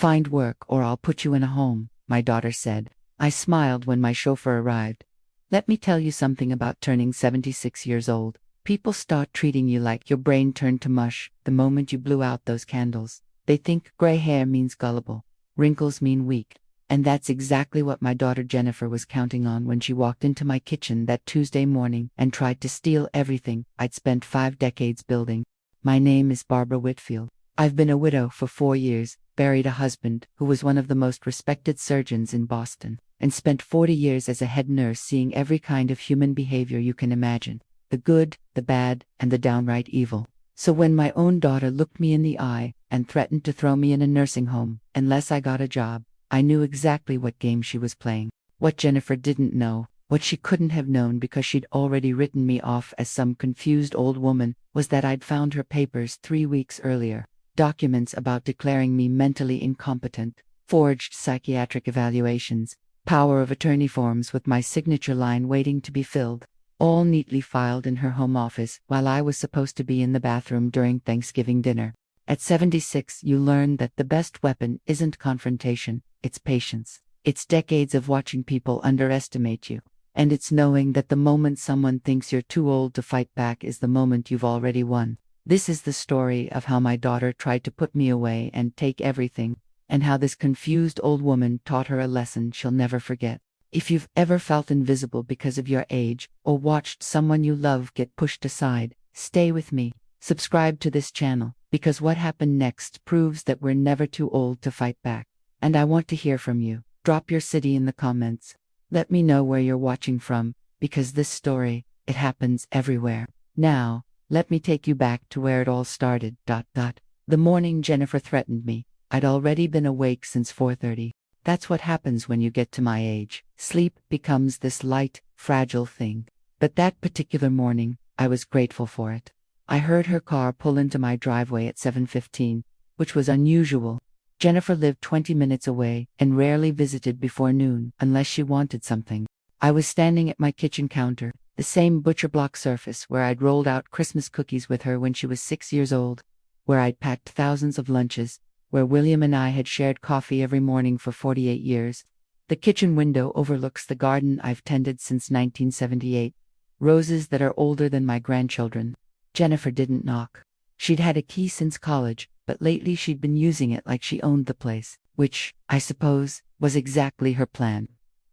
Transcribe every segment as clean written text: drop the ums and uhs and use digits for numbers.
Find work or I'll put you in a home, my daughter said. I smiled when my chauffeur arrived. Let me tell you something about turning 76 years old. People start treating you like your brain turned to mush the moment you blew out those candles. They think gray hair means gullible, wrinkles mean weak. And that's exactly what my daughter Jennifer was counting on when she walked into my kitchen that Tuesday morning and tried to steal everything I'd spent 5 decades building. My name is Barbara Whitfield. I've been a widow for 4 years, buried a husband who was one of the most respected surgeons in Boston, and spent 40 years as a head nurse seeing every kind of human behavior you can imagine, the good, the bad, and the downright evil. So when my own daughter looked me in the eye and threatened to throw me in a nursing home unless I got a job, I knew exactly what game she was playing. What Jennifer didn't know, what she couldn't have known because she'd already written me off as some confused old woman, was that I'd found her papers 3 weeks earlier. Documents about declaring me mentally incompetent, forged psychiatric evaluations, power of attorney forms with my signature line waiting to be filled, all neatly filed in her home office while I was supposed to be in the bathroom during Thanksgiving dinner. At 76, you learn that the best weapon isn't confrontation, it's patience. It's decades of watching people underestimate you. And it's knowing that the moment someone thinks you're too old to fight back is the moment you've already won. This is the story of how my daughter tried to put me away and take everything, and how this confused old woman taught her a lesson she'll never forget. If you've ever felt invisible because of your age, or watched someone you love get pushed aside, stay with me. Subscribe to this channel, because what happened next proves that we're never too old to fight back. And I want to hear from you. Drop your city in the comments. Let me know where you're watching from, because this story, it happens everywhere. Now, let me take you back to where it all started. The morning Jennifer threatened me, I'd already been awake since 4:30. That's what happens when you get to my age. Sleep becomes this light, fragile thing. But that particular morning, I was grateful for it. I heard her car pull into my driveway at 7:15, which was unusual. Jennifer lived 20 minutes away and rarely visited before noon unless she wanted something. I was standing at my kitchen counter, the same butcher block surface where I'd rolled out Christmas cookies with her when she was 6 years old, where I'd packed thousands of lunches, where William and I had shared coffee every morning for 48 years. The kitchen window overlooks the garden I've tended since 1978, roses that are older than my grandchildren. Jennifer didn't knock. She'd had a key since college, but lately she'd been using it like she owned the place, which, I suppose, was exactly her plan.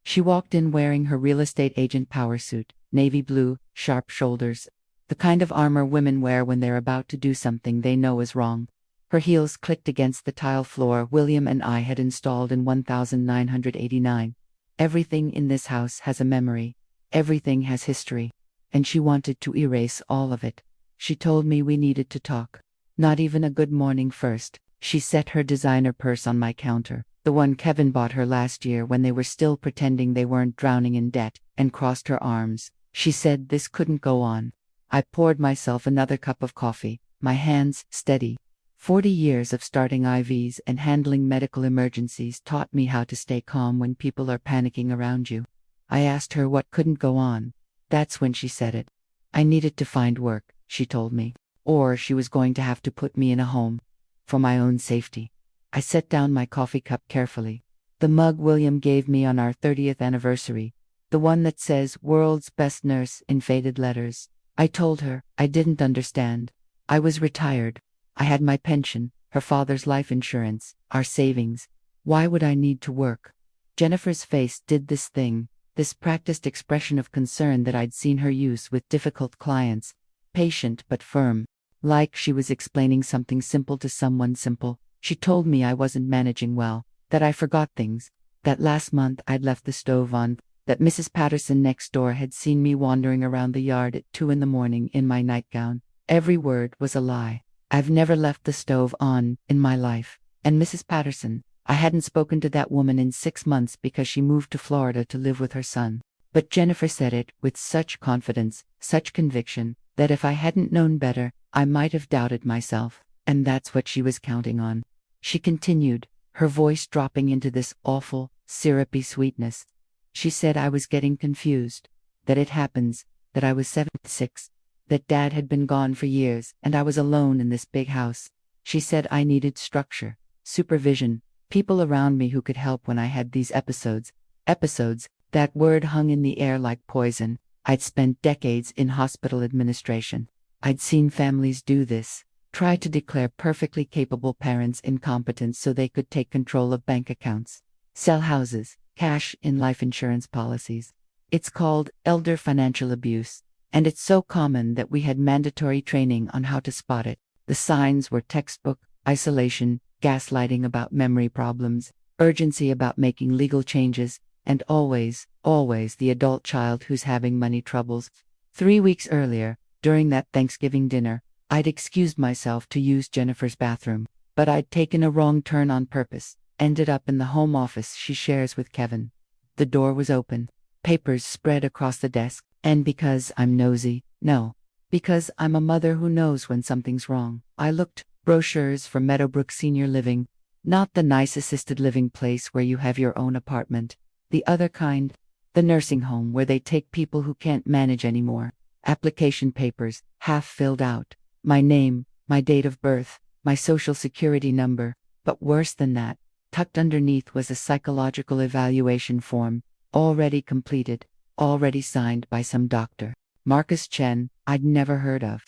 She walked in wearing her real estate agent power suit, navy blue, sharp shoulders, the kind of armor women wear when they're about to do something they know is wrong. Her heels clicked against the tile floor William and I had installed in 1989. Everything in this house has a memory. Everything has history. And she wanted to erase all of it. She told me we needed to talk. Not even a good morning first. She set her designer purse on my counter, the one Kevin bought her last year when they were still pretending they weren't drowning in debt, and crossed her arms. She said this couldn't go on. I poured myself another cup of coffee, my hands steady. 40 years of starting IVs and handling medical emergencies taught me how to stay calm when people are panicking around you. I asked her what couldn't go on. That's when she said it. I needed to find work, she told me, or she was going to have to put me in a home. For my own safety. I set down my coffee cup carefully. The mug William gave me on our 30th anniversary, the one that says "World's Best Nurse" in faded letters. I told her I didn't understand. I was retired. I had my pension, her father's life insurance, our savings. Why would I need to work? Jennifer's face did this thing, this practiced expression of concern that I'd seen her use with difficult clients, patient but firm. Like she was explaining something simple to someone simple. She told me I wasn't managing well, that I forgot things, that last month I'd left the stove on, that Mrs. Patterson next door had seen me wandering around the yard at 2 a.m. in my nightgown. Every word was a lie. I've never left the stove on in my life. And Mrs. Patterson, I hadn't spoken to that woman in 6 months because she moved to Florida to live with her son. But Jennifer said it with such confidence, such conviction, that if I hadn't known better, I might have doubted myself. And that's what she was counting on. She continued, her voice dropping into this awful, syrupy sweetness. She said I was getting confused, that it happens, that I was 76, that Dad had been gone for years and I was alone in this big house. She said I needed structure, supervision, People around me who could help when I had these episodes. Episodes, that word hung in the air like poison. I'd spent decades in hospital administration. I'd seen families do this, try to declare perfectly capable parents incompetent so they could take control of bank accounts, sell houses, cash in life insurance policies. It's called elder financial abuse, and it's so common that we had mandatory training on how to spot it. The signs were textbook: isolation, gaslighting about memory problems, urgency about making legal changes, and always, always the adult child who's having money troubles. 3 weeks earlier, during that Thanksgiving dinner, I'd excused myself to use Jennifer's bathroom, but I'd taken a wrong turn on purpose, ended up in the home office she shares with Kevin. The door was open, papers spread across the desk, and because I'm nosy, no, because I'm a mother who knows when something's wrong, I looked. Brochures for Meadowbrook Senior Living, not the nice assisted living place where you have your own apartment, the other kind, the nursing home where they take people who can't manage anymore. Application papers, half filled out, my name, my date of birth, my social security number, but worse than that, tucked underneath was a psychological evaluation form, already completed, already signed by some doctor, Marcus Chen, I'd never heard of.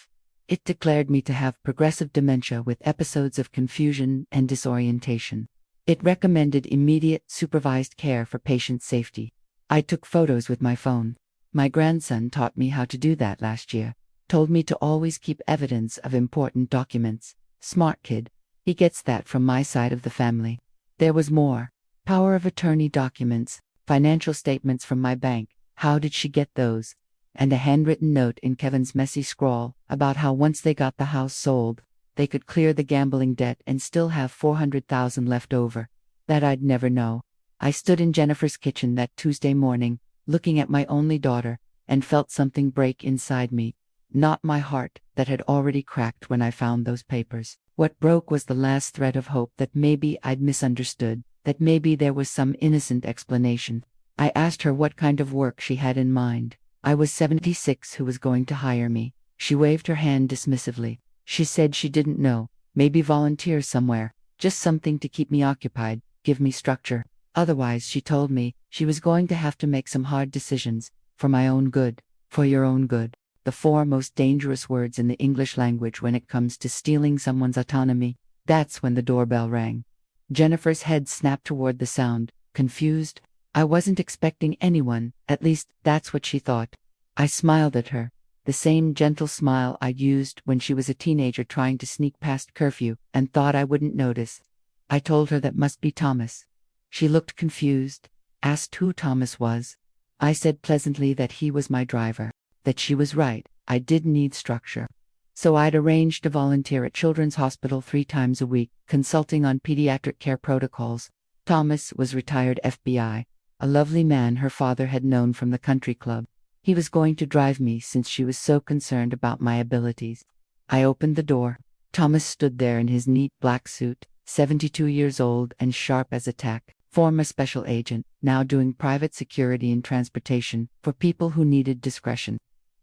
It declared me to have progressive dementia with episodes of confusion and disorientation. It recommended immediate, supervised care for patient safety. I took photos with my phone. My grandson taught me how to do that last year, told me to always keep evidence of important documents. Smart kid. He gets that from my side of the family. There was more. Power of attorney documents, financial statements from my bank. How did she get those? And a handwritten note in Kevin's messy scrawl about how once they got the house sold, they could clear the gambling debt and still have $400,000 left over. That I'd never know. I stood in Jennifer's kitchen that Tuesday morning, looking at my only daughter, and felt something break inside me. Not my heart, that had already cracked when I found those papers. What broke was the last thread of hope that maybe I'd misunderstood, that maybe there was some innocent explanation. I asked her what kind of work she had in mind. I was 76 who was going to hire me. She waved her hand dismissively. She said she didn't know, maybe volunteer somewhere, just something to keep me occupied, give me structure. Otherwise, she told me, she was going to have to make some hard decisions, for my own good, for your own good. The 4 most dangerous words in the English language when it comes to stealing someone's autonomy. That's when the doorbell rang. Jennifer's head snapped toward the sound, confused. I wasn't expecting anyone, at least that's what she thought. I smiled at her, the same gentle smile I'd used when she was a teenager trying to sneak past curfew and thought I wouldn't notice. I told her that must be Thomas. She looked confused, asked who Thomas was. I said pleasantly that he was my driver, that she was right, I did need structure. So I'd arranged to volunteer at Children's Hospital 3 times a week, consulting on pediatric care protocols. Thomas was retired FBI. A lovely man her father had known from the country club. He was going to drive me since she was so concerned about my abilities. I opened the door. Thomas stood there in his neat black suit, 72 years old and sharp as a tack, former special agent, now doing private security and transportation for people who needed discretion.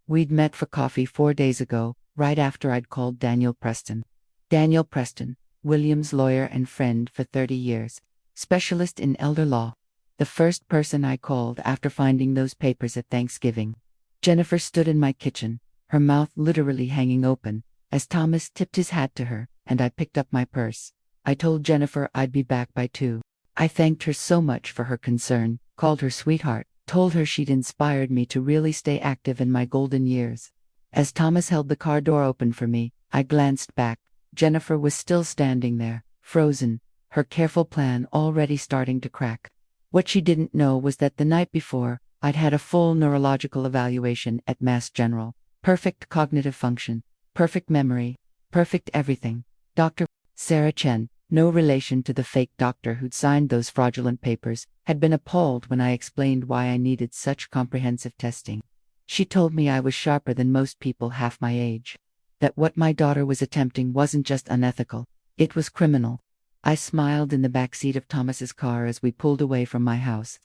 We'd met for coffee 4 days ago, right after I'd called Daniel Preston. Daniel Preston, William's lawyer and friend for 30 years, specialist in elder law. The first person I called after finding those papers at Thanksgiving. Jennifer stood in my kitchen, her mouth literally hanging open, as Thomas tipped his hat to her, and I picked up my purse. I told Jennifer I'd be back by 2. I thanked her so much for her concern, called her sweetheart, told her she'd inspired me to really stay active in my golden years. As Thomas held the car door open for me, I glanced back. Jennifer was still standing there, frozen, her careful plan already starting to crack. What she didn't know was that the night before, I'd had a full neurological evaluation at Mass General. Perfect cognitive function, perfect memory, perfect everything. Dr. Sarah Chen, no relation to the fake doctor who'd signed those fraudulent papers, had been appalled when I explained why I needed such comprehensive testing. She told me I was sharper than most people half my age. That what my daughter was attempting wasn't just unethical, it was criminal. I smiled in the back seat of Thomas's car as we pulled away from my house.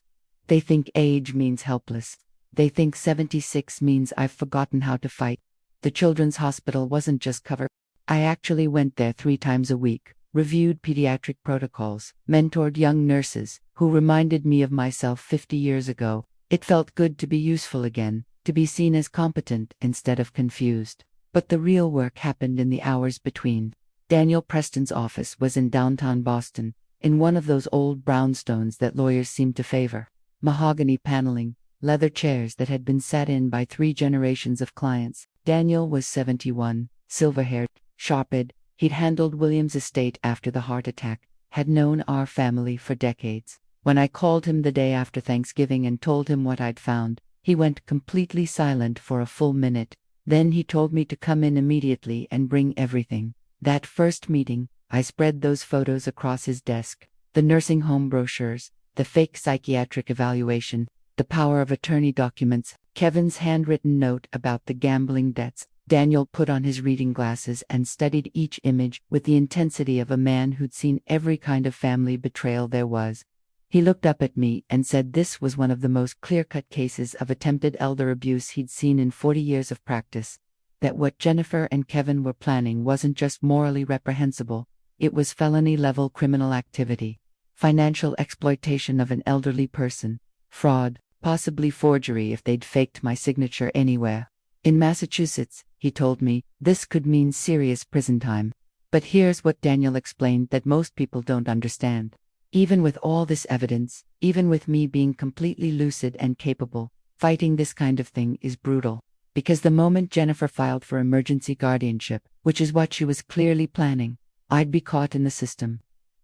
They think age means helpless. They think 76 means I've forgotten how to fight. The Children's Hospital wasn't just cover. I actually went there 3 times a week, reviewed pediatric protocols, mentored young nurses, who reminded me of myself 50 years ago. It felt good to be useful again, to be seen as competent instead of confused. But the real work happened in the hours between. Daniel Preston's office was in downtown Boston, in one of those old brownstones that lawyers seem to favor. Mahogany paneling, leather chairs that had been sat in by 3 generations of clients. Daniel was 71, silver-haired, sharp-eyed. He'd handled William's estate after the heart attack, had known our family for decades. When I called him the day after Thanksgiving and told him what I'd found, he went completely silent for a full minute. Then he told me to come in immediately and bring everything. That first meeting, I spread those photos across his desk, the nursing home brochures, the fake psychiatric evaluation, the power of attorney documents, Kevin's handwritten note about the gambling debts. Daniel put on his reading glasses and studied each image with the intensity of a man who'd seen every kind of family betrayal there was. He looked up at me and said this was one of the most clear-cut cases of attempted elder abuse he'd seen in 40 years of practice. That what Jennifer and Kevin were planning wasn't just morally reprehensible, it was felony-level criminal activity. Financial exploitation of an elderly person. Fraud, possibly forgery if they'd faked my signature anywhere. In Massachusetts, he told me, this could mean serious prison time. But here's what Daniel explained that most people don't understand. Even with all this evidence, even with me being completely lucid and capable, fighting this kind of thing is brutal. Because the moment Jennifer filed for emergency guardianship, which is what she was clearly planning, I'd be caught in the system.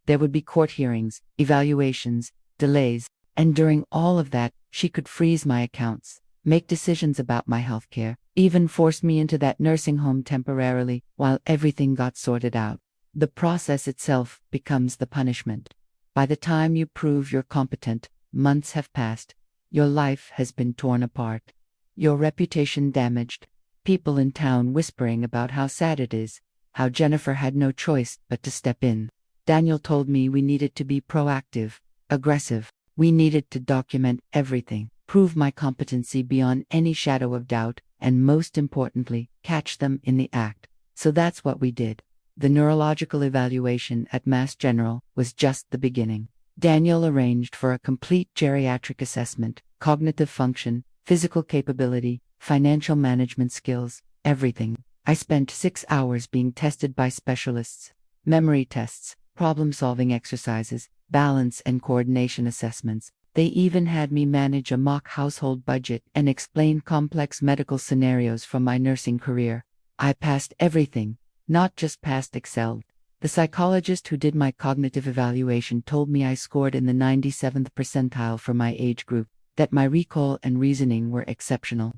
There would be court hearings, evaluations, delays, and during all of that, she could freeze my accounts, make decisions about my healthcare, even force me into that nursing home temporarily while everything got sorted out. The process itself becomes the punishment. By the time you prove you're competent, months have passed. Your life has been torn apart. Your reputation damaged. People in town whispering about how sad it is, how Jennifer had no choice but to step in. Daniel told me we needed to be proactive, aggressive. We needed to document everything, prove my competency beyond any shadow of doubt, and most importantly, catch them in the act. So that's what we did. The neurological evaluation at Mass General was just the beginning. Daniel arranged for a complete geriatric assessment, cognitive function, physical capability, financial management skills, everything. I spent 6 hours being tested by specialists. Memory tests, problem-solving exercises, balance and coordination assessments. They even had me manage a mock household budget and explain complex medical scenarios from my nursing career. I passed everything, not just passed excelled. The psychologist who did my cognitive evaluation told me I scored in the 97th percentile for my age group, that my recall and reasoning were exceptional.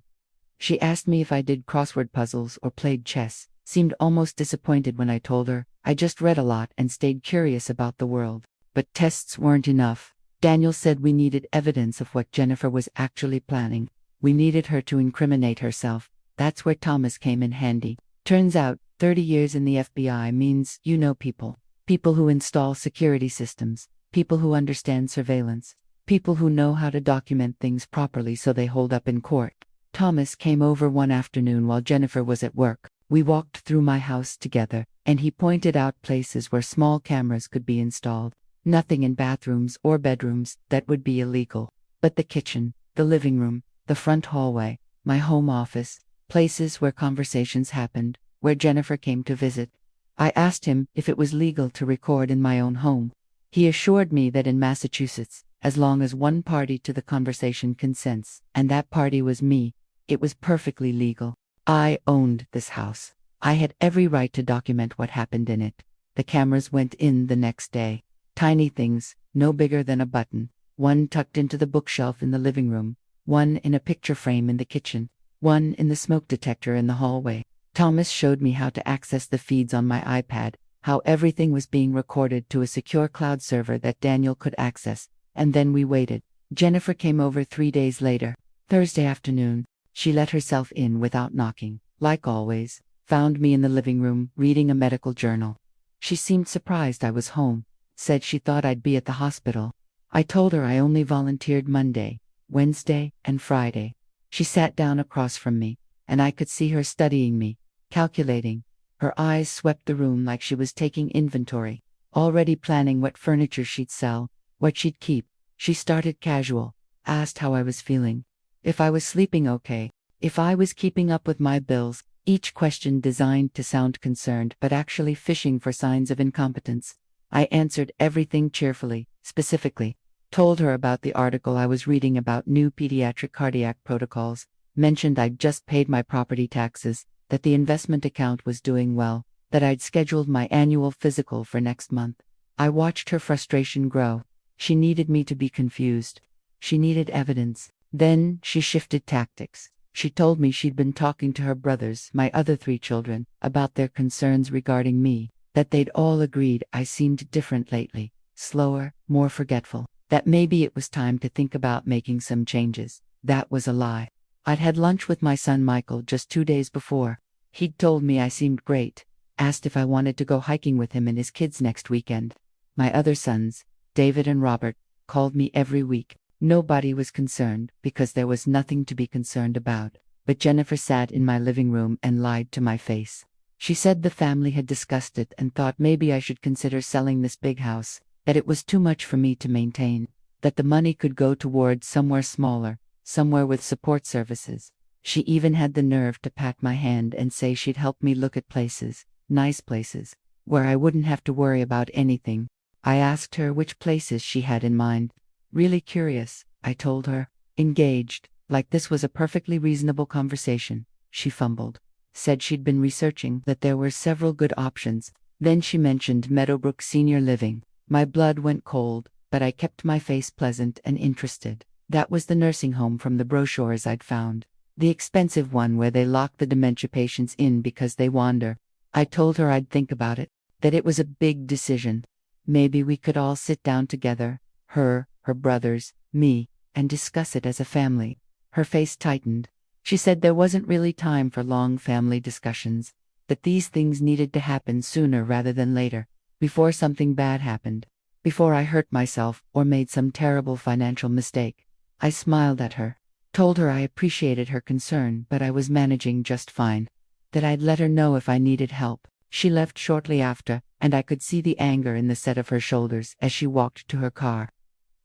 She asked me if I did crossword puzzles or played chess, seemed almost disappointed when I told her I just read a lot and stayed curious about the world. But tests weren't enough. Daniel said we needed evidence of what Jennifer was actually planning. We needed her to incriminate herself. That's where Thomas came in handy. Turns out, 30 years in the FBI means you know people. People who install security systems. People who understand surveillance. People who know how to document things properly so they hold up in court. Thomas came over one afternoon while Jennifer was at work. We walked through my house together, and he pointed out places where small cameras could be installed. Nothing in bathrooms or bedrooms that would be illegal. But the kitchen, the living room, the front hallway, my home office, places where conversations happened, where Jennifer came to visit. I asked him if it was legal to record in my own home. He assured me that in Massachusetts, as long as one party to the conversation consents, and that party was me, it was perfectly legal. I owned this house. I had every right to document what happened in it. The cameras went in the next day. Tiny things, no bigger than a button. One tucked into the bookshelf in the living room, one in a picture frame in the kitchen, one in the smoke detector in the hallway. Thomas showed me how to access the feeds on my iPad, how everything was being recorded to a secure cloud server that Daniel could access, and then we waited. Jennifer came over 3 days later, Thursday afternoon. She let herself in without knocking, like always, found me in the living room, reading a medical journal. She seemed surprised I was home, said she thought I'd be at the hospital. I told her I only volunteered Monday, Wednesday, and Friday. She sat down across from me, and I could see her studying me, calculating. Her eyes swept the room like she was taking inventory. already planning what furniture she'd sell, what she'd keep. She started casual, asked how I was feeling, if I was sleeping okay, if I was keeping up with my bills, each question designed to sound concerned but actually fishing for signs of incompetence. I answered everything cheerfully, specifically, told her about the article I was reading about new pediatric cardiac protocols, mentioned I'd just paid my property taxes, that the investment account was doing well, that I'd scheduled my annual physical for next month. I watched her frustration grow. She needed me to be confused. She needed evidence. Then she shifted tactics. She told me she'd been talking to her brothers, my other 3 children, about their concerns regarding me, that they'd all agreed I seemed different lately, slower, more forgetful, that maybe it was time to think about making some changes. That was a lie. I'd had lunch with my son Michael just 2 days before. He'd told me I seemed great, asked if I wanted to go hiking with him and his kids next weekend. My other sons, David and Robert, called me every week. Nobody was concerned, because there was nothing to be concerned about. But Jennifer sat in my living room and lied to my face. She said the family had discussed it and thought maybe I should consider selling this big house, that it was too much for me to maintain, that the money could go towards somewhere smaller, somewhere with support services. She even had the nerve to pat my hand and say she'd help me look at places, nice places, where I wouldn't have to worry about anything. I asked her which places she had in mind. Really curious, I told her. Engaged, like this was a perfectly reasonable conversation. She fumbled. Said she'd been researching, that there were several good options. Then she mentioned Meadowbrook Senior Living. My blood went cold, but I kept my face pleasant and interested. That was the nursing home from the brochures I'd found. The expensive one where they lock the dementia patients in because they wander. I told her I'd think about it, that it was a big decision. Maybe we could all sit down together, her brothers, me, and discuss it as a family. Her face tightened. She said there wasn't really time for long family discussions, that these things needed to happen sooner rather than later, before something bad happened, before I hurt myself or made some terrible financial mistake. I smiled at her, told her I appreciated her concern but I was managing just fine, that I'd let her know if I needed help. She left shortly after, and I could see the anger in the set of her shoulders as she walked to her car.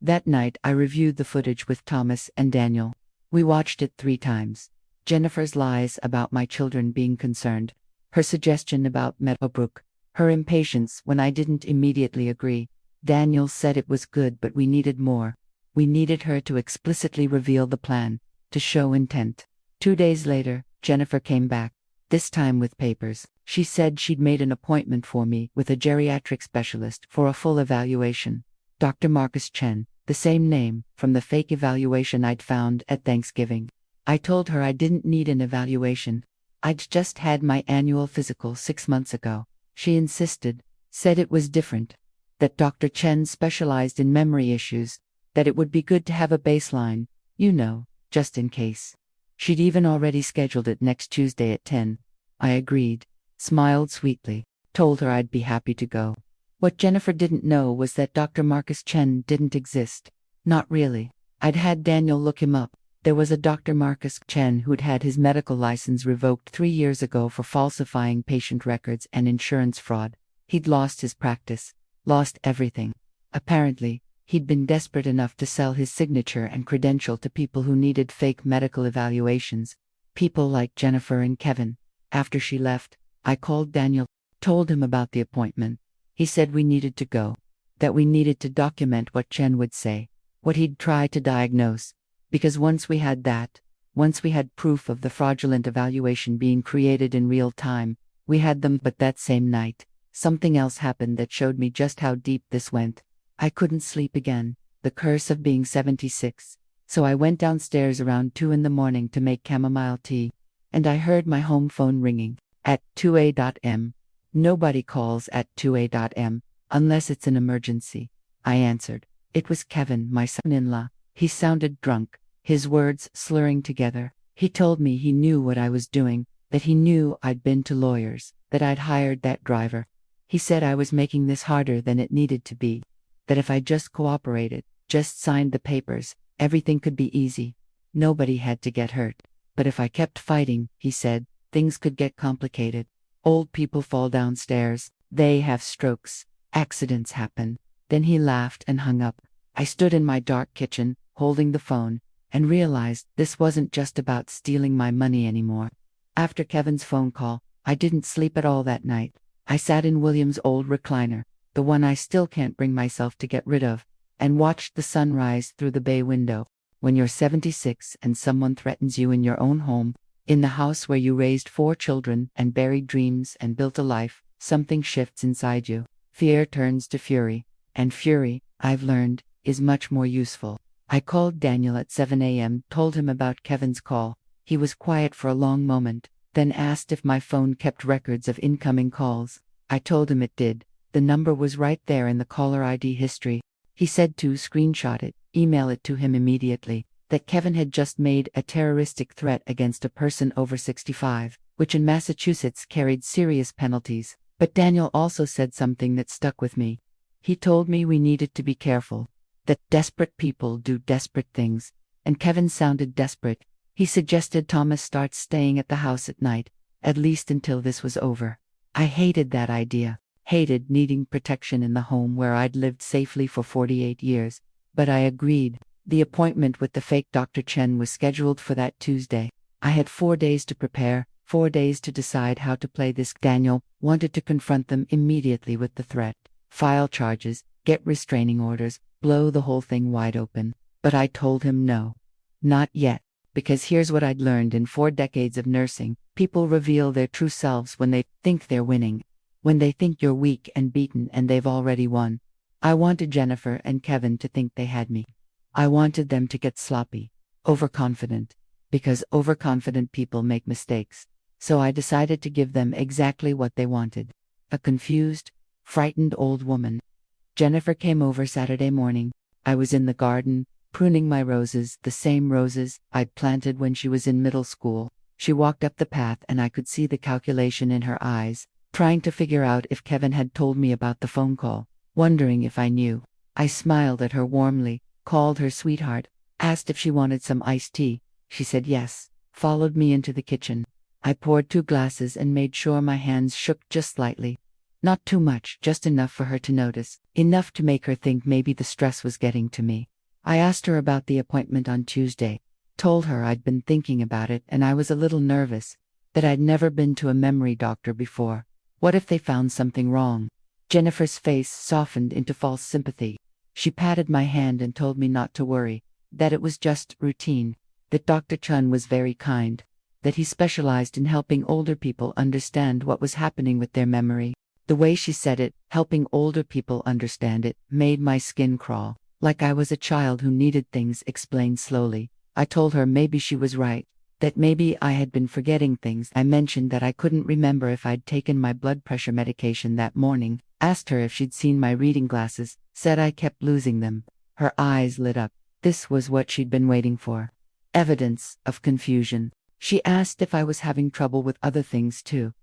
That night I reviewed the footage with Thomas and Daniel. We watched it 3 times. Jennifer's lies about my children being concerned, her suggestion about Meadowbrook, her impatience when I didn't immediately agree. Daniel said it was good but we needed more. We needed her to explicitly reveal the plan, to show intent. 2 days later, Jennifer came back, this time with papers. She said she'd made an appointment for me with a geriatric specialist for a full evaluation. Dr. Marcus Chen, the same name, from the fake evaluation I'd found at Thanksgiving. I told her I didn't need an evaluation. I'd just had my annual physical 6 months ago. She insisted, said it was different, that Dr. Chen specialized in memory issues, that it would be good to have a baseline, just in case. She'd even already scheduled it next Tuesday at 10. I agreed, smiled sweetly, told her I'd be happy to go. What Jennifer didn't know was that Dr. Marcus Chen didn't exist. Not really. I'd had Daniel look him up. There was a Dr. Marcus Chen who'd had his medical license revoked 3 years ago for falsifying patient records and insurance fraud. He'd lost his practice, lost everything. Apparently, he'd been desperate enough to sell his signature and credential to people who needed fake medical evaluations. People like Jennifer and Kevin. After she left, I called Daniel, told him about the appointment. He said we needed to go, that we needed to document what Chen would say, what he'd try to diagnose, because once we had that, once we had proof of the fraudulent evaluation being created in real time, we had them. But that same night, something else happened that showed me just how deep this went. I couldn't sleep again, the curse of being 76, so I went downstairs around 2 in the morning to make chamomile tea, and I heard my home phone ringing, at 2 a.m. Nobody calls at 2 a.m. unless it's an emergency. I answered. It was Kevin, my son-in-law. He sounded drunk, his words slurring together. He told me he knew what I was doing, that he knew I'd been to lawyers, that I'd hired that driver. He said I was making this harder than it needed to be, that if I just cooperated, just signed the papers, everything could be easy. Nobody had to get hurt. But if I kept fighting, he said, things could get complicated. Old people fall downstairs, they have strokes, Accidents happen. Then he laughed and hung up. I stood in my dark kitchen, holding the phone, and realized this wasn't just about stealing my money anymore. After Kevin's phone call, I didn't sleep at all that night. I sat in William's old recliner, the one I still can't bring myself to get rid of, and watched the sun rise through the bay window. When you're 76 and someone threatens you in your own home, in the house where you raised 4 children and buried dreams and built a life, something shifts inside you. Fear turns to fury, and fury, I've learned, is much more useful. I called Daniel at 7 a.m., told him about Kevin's call. He was quiet for a long moment, then asked if my phone kept records of incoming calls. I told him it did. The number was right there in the caller ID history. He said to screenshot it, email it to him immediately, that Kevin had just made a terroristic threat against a person over 65, which in Massachusetts carried serious penalties. But Daniel also said something that stuck with me. He told me we needed to be careful, that desperate people do desperate things, and Kevin sounded desperate. He suggested Thomas start staying at the house at night, at least until this was over. I hated that idea, hated needing protection in the home where I'd lived safely for 48 years, but I agreed. The appointment with the fake Dr. Chen was scheduled for that Tuesday. I had 4 days to prepare, 4 days to decide how to play this. Daniel wanted to confront them immediately with the threat, file charges, get restraining orders, blow the whole thing wide open. But I told him no. Not yet. Because here's what I'd learned in 4 decades of nursing: people reveal their true selves when they think they're winning, when they think you're weak and beaten and they've already won. I wanted Jennifer and Kevin to think they had me. I wanted them to get sloppy, overconfident, because overconfident people make mistakes. So I decided to give them exactly what they wanted: a confused, frightened old woman. Jennifer came over Saturday morning. I was in the garden, pruning my roses, the same roses I'd planted when she was in middle school. She walked up the path and I could see the calculation in her eyes, trying to figure out if Kevin had told me about the phone call, wondering if I knew. I smiled at her warmly, called her sweetheart, asked if she wanted some iced tea. She said yes, followed me into the kitchen. I poured 2 glasses and made sure my hands shook just slightly. Not too much, just enough for her to notice, enough to make her think maybe the stress was getting to me. I asked her about the appointment on Tuesday, told her I'd been thinking about it and I was a little nervous, that I'd never been to a memory doctor before. What if they found something wrong? Jennifer's face softened into false sympathy. She patted my hand and told me not to worry, that it was just routine, that Dr. Chun was very kind, that he specialized in helping older people understand what was happening with their memory. The way she said it, helping older people understand it, made my skin crawl. Like I was a child who needed things explained slowly. I told her maybe she was right, that maybe I had been forgetting things. I mentioned that I couldn't remember if I'd taken my blood pressure medication that morning, asked her if she'd seen my reading glasses, said I kept losing them. Her eyes lit up. This was what she'd been waiting for. Evidence of confusion. She asked if I was having trouble with other things too.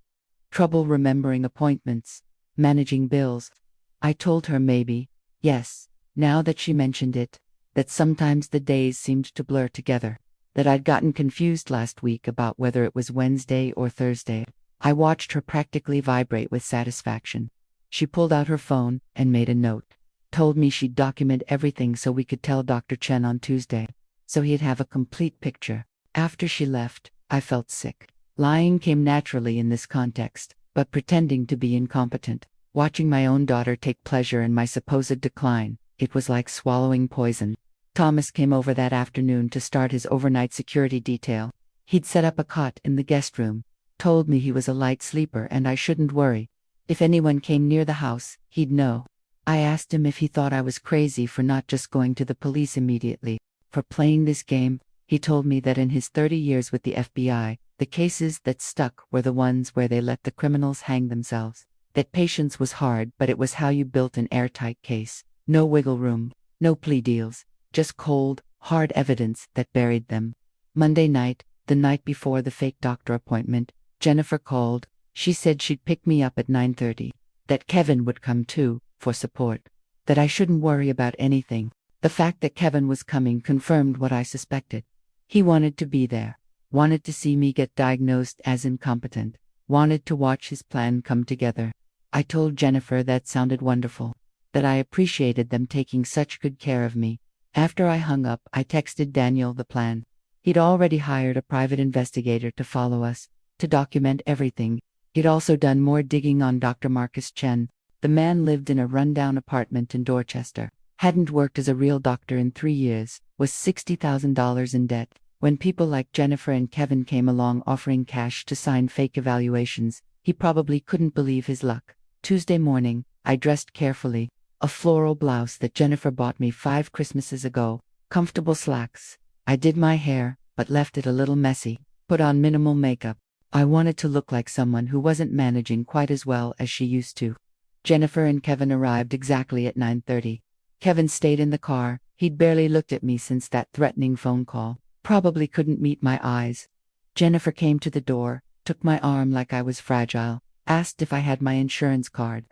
Trouble remembering appointments, managing bills. I told her maybe, yes. Now that she mentioned it, that sometimes the days seemed to blur together, that I'd gotten confused last week about whether it was Wednesday or Thursday. I watched her practically vibrate with satisfaction. She pulled out her phone and made a note, told me she'd document everything so we could tell Dr. Chen on Tuesday, so he'd have a complete picture. After she left, I felt sick. Lying came naturally in this context, but pretending to be incompetent, watching my own daughter take pleasure in my supposed decline, it was like swallowing poison. Thomas came over that afternoon to start his overnight security detail. He'd set up a cot in the guest room, told me he was a light sleeper and I shouldn't worry. If anyone came near the house, he'd know. I asked him if he thought I was crazy for not just going to the police immediately, for playing this game. He told me that in his 30 years with the FBI, the cases that stuck were the ones where they let the criminals hang themselves. That patience was hard, but it was how you built an airtight case. No wiggle room, no plea deals, just cold, hard evidence that buried them. Monday night, the night before the fake doctor appointment, Jennifer called. She said she'd pick me up at 9:30, that Kevin would come too, for support, that I shouldn't worry about anything. The fact that Kevin was coming confirmed what I suspected. He wanted to be there, wanted to see me get diagnosed as incompetent, wanted to watch his plan come together. I told Jennifer that sounded wonderful, that I appreciated them taking such good care of me. After I hung up, I texted Daniel the plan. He'd already hired a private investigator to follow us, to document everything. He'd also done more digging on Dr. Marcus Chen. The man lived in a rundown apartment in Dorchester, hadn't worked as a real doctor in 3 years, was $60,000 in debt. When people like Jennifer and Kevin came along offering cash to sign fake evaluations, he probably couldn't believe his luck. Tuesday morning, I dressed carefully, a floral blouse that Jennifer bought me 5 Christmases ago, comfortable slacks. I did my hair, but left it a little messy, put on minimal makeup. I wanted to look like someone who wasn't managing quite as well as she used to. Jennifer and Kevin arrived exactly at 9:30. Kevin stayed in the car. He'd barely looked at me since that threatening phone call. Probably couldn't meet my eyes. Jennifer came to the door, took my arm like I was fragile, asked if I had my insurance card.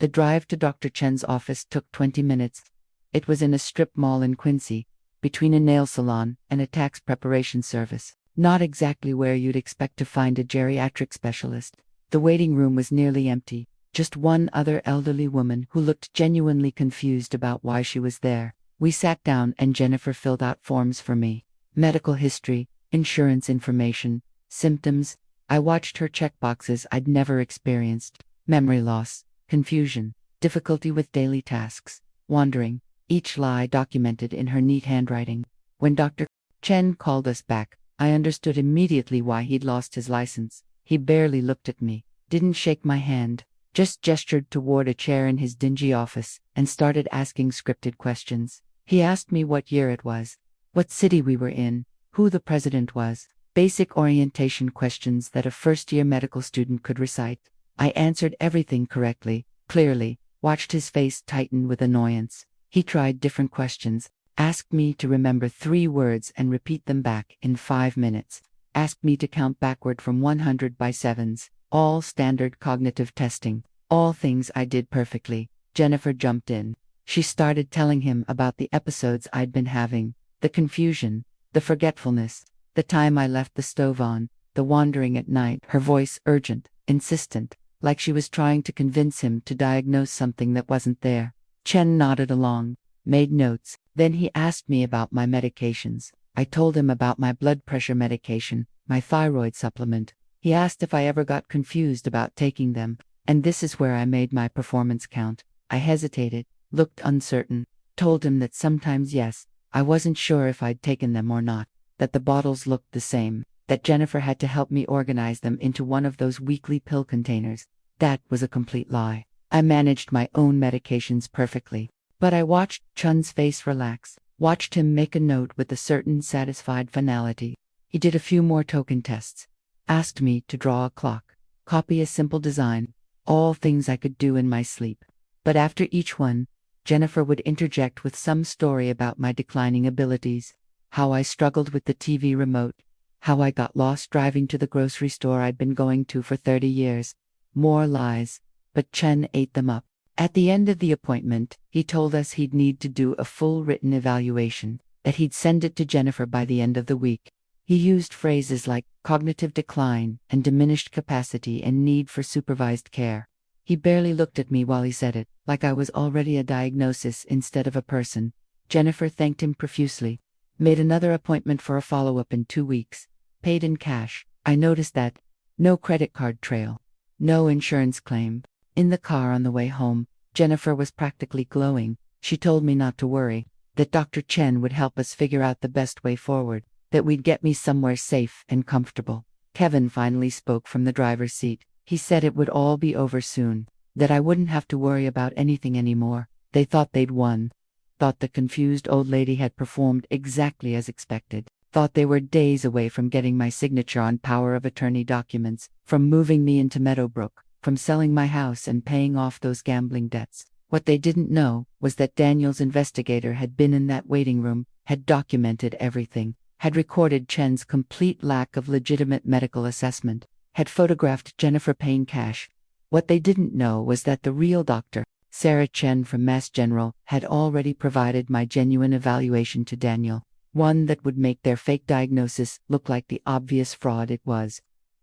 The drive to Dr. Chen's office took 20 minutes. It was in a strip mall in Quincy, between a nail salon and a tax preparation service. Not exactly where you'd expect to find a geriatric specialist. The waiting room was nearly empty, just one other elderly woman who looked genuinely confused about why she was there. We sat down and Jennifer filled out forms for me. Medical history, insurance information, symptoms. I watched her check boxes I'd never experienced. Memory loss, confusion, difficulty with daily tasks, wandering, each lie documented in her neat handwriting. When Dr. Chen called us back, I understood immediately why he'd lost his license. He barely looked at me, didn't shake my hand, just gestured toward a chair in his dingy office, and started asking scripted questions. He asked me what year it was, what city we were in, who the president was, basic orientation questions that a first-year medical student could recite. I answered everything correctly, clearly, watched his face tighten with annoyance. He tried different questions, asked me to remember 3 words and repeat them back in 5 minutes, asked me to count backward from 100 by sevens, all standard cognitive testing, all things I did perfectly. Jennifer jumped in. She started telling him about the episodes I'd been having, the confusion, the forgetfulness, the time I left the stove on, the wandering at night, her voice urgent, insistent, like she was trying to convince him to diagnose something that wasn't there. Chen nodded along, made notes. Then he asked me about my medications. I told him about my blood pressure medication, my thyroid supplement. He asked if I ever got confused about taking them, and this is where I made my performance count. I hesitated, looked uncertain, told him that sometimes yes, I wasn't sure if I'd taken them or not, that the bottles looked the same, that Jennifer had to help me organize them into one of those weekly pill containers. That was a complete lie. I managed my own medications perfectly. But I watched Chun's face relax, watched him make a note with a certain satisfied finality. He did a few more token tests, asked me to draw a clock, copy a simple design, all things I could do in my sleep. But after each one, Jennifer would interject with some story about my declining abilities, how I struggled with the TV remote, how I got lost driving to the grocery store I'd been going to for 30 years. More lies, but Chen ate them up. At the end of the appointment, he told us he'd need to do a full written evaluation, that he'd send it to Jennifer by the end of the week. He used phrases like cognitive decline and diminished capacity and need for supervised care. He barely looked at me while he said it, like I was already a diagnosis instead of a person. Jennifer thanked him profusely, made another appointment for a follow-up in 2 weeks, paid in cash. I noticed that. No credit card trail. No insurance claim. In the car on the way home, Jennifer was practically glowing. She told me not to worry, that Dr. Chen would help us figure out the best way forward, that we'd get me somewhere safe and comfortable. Kevin finally spoke from the driver's seat. He said it would all be over soon, that I wouldn't have to worry about anything anymore. They thought they'd won. Thought the confused old lady had performed exactly as expected. Thought they were days away from getting my signature on power of attorney documents, from moving me into Meadowbrook, from selling my house and paying off those gambling debts. What they didn't know was that Daniel's investigator had been in that waiting room, had documented everything, had recorded Chen's complete lack of legitimate medical assessment, had photographed Jennifer paying cash. What they didn't know was that the real doctor, Sarah Chen from Mass General, had already provided my genuine evaluation to Daniel, one that would make their fake diagnosis look like the obvious fraud it was.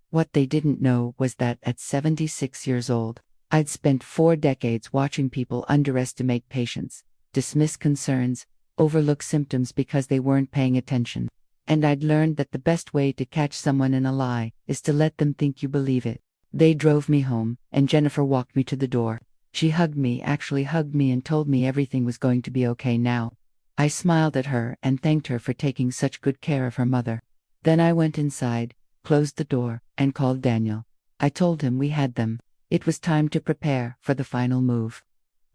What they didn't know was that at 76 years old, I'd spent 4 decades watching people underestimate patients, dismiss concerns, overlook symptoms because they weren't paying attention. And I'd learned that the best way to catch someone in a lie is to let them think you believe it. They drove me home, and Jennifer walked me to the door. She actually hugged me and told me everything was going to be okay now. I smiled at her and thanked her for taking such good care of her mother. Then I went inside, closed the door, and called Daniel. I told him we had them. It was time to prepare for the final move.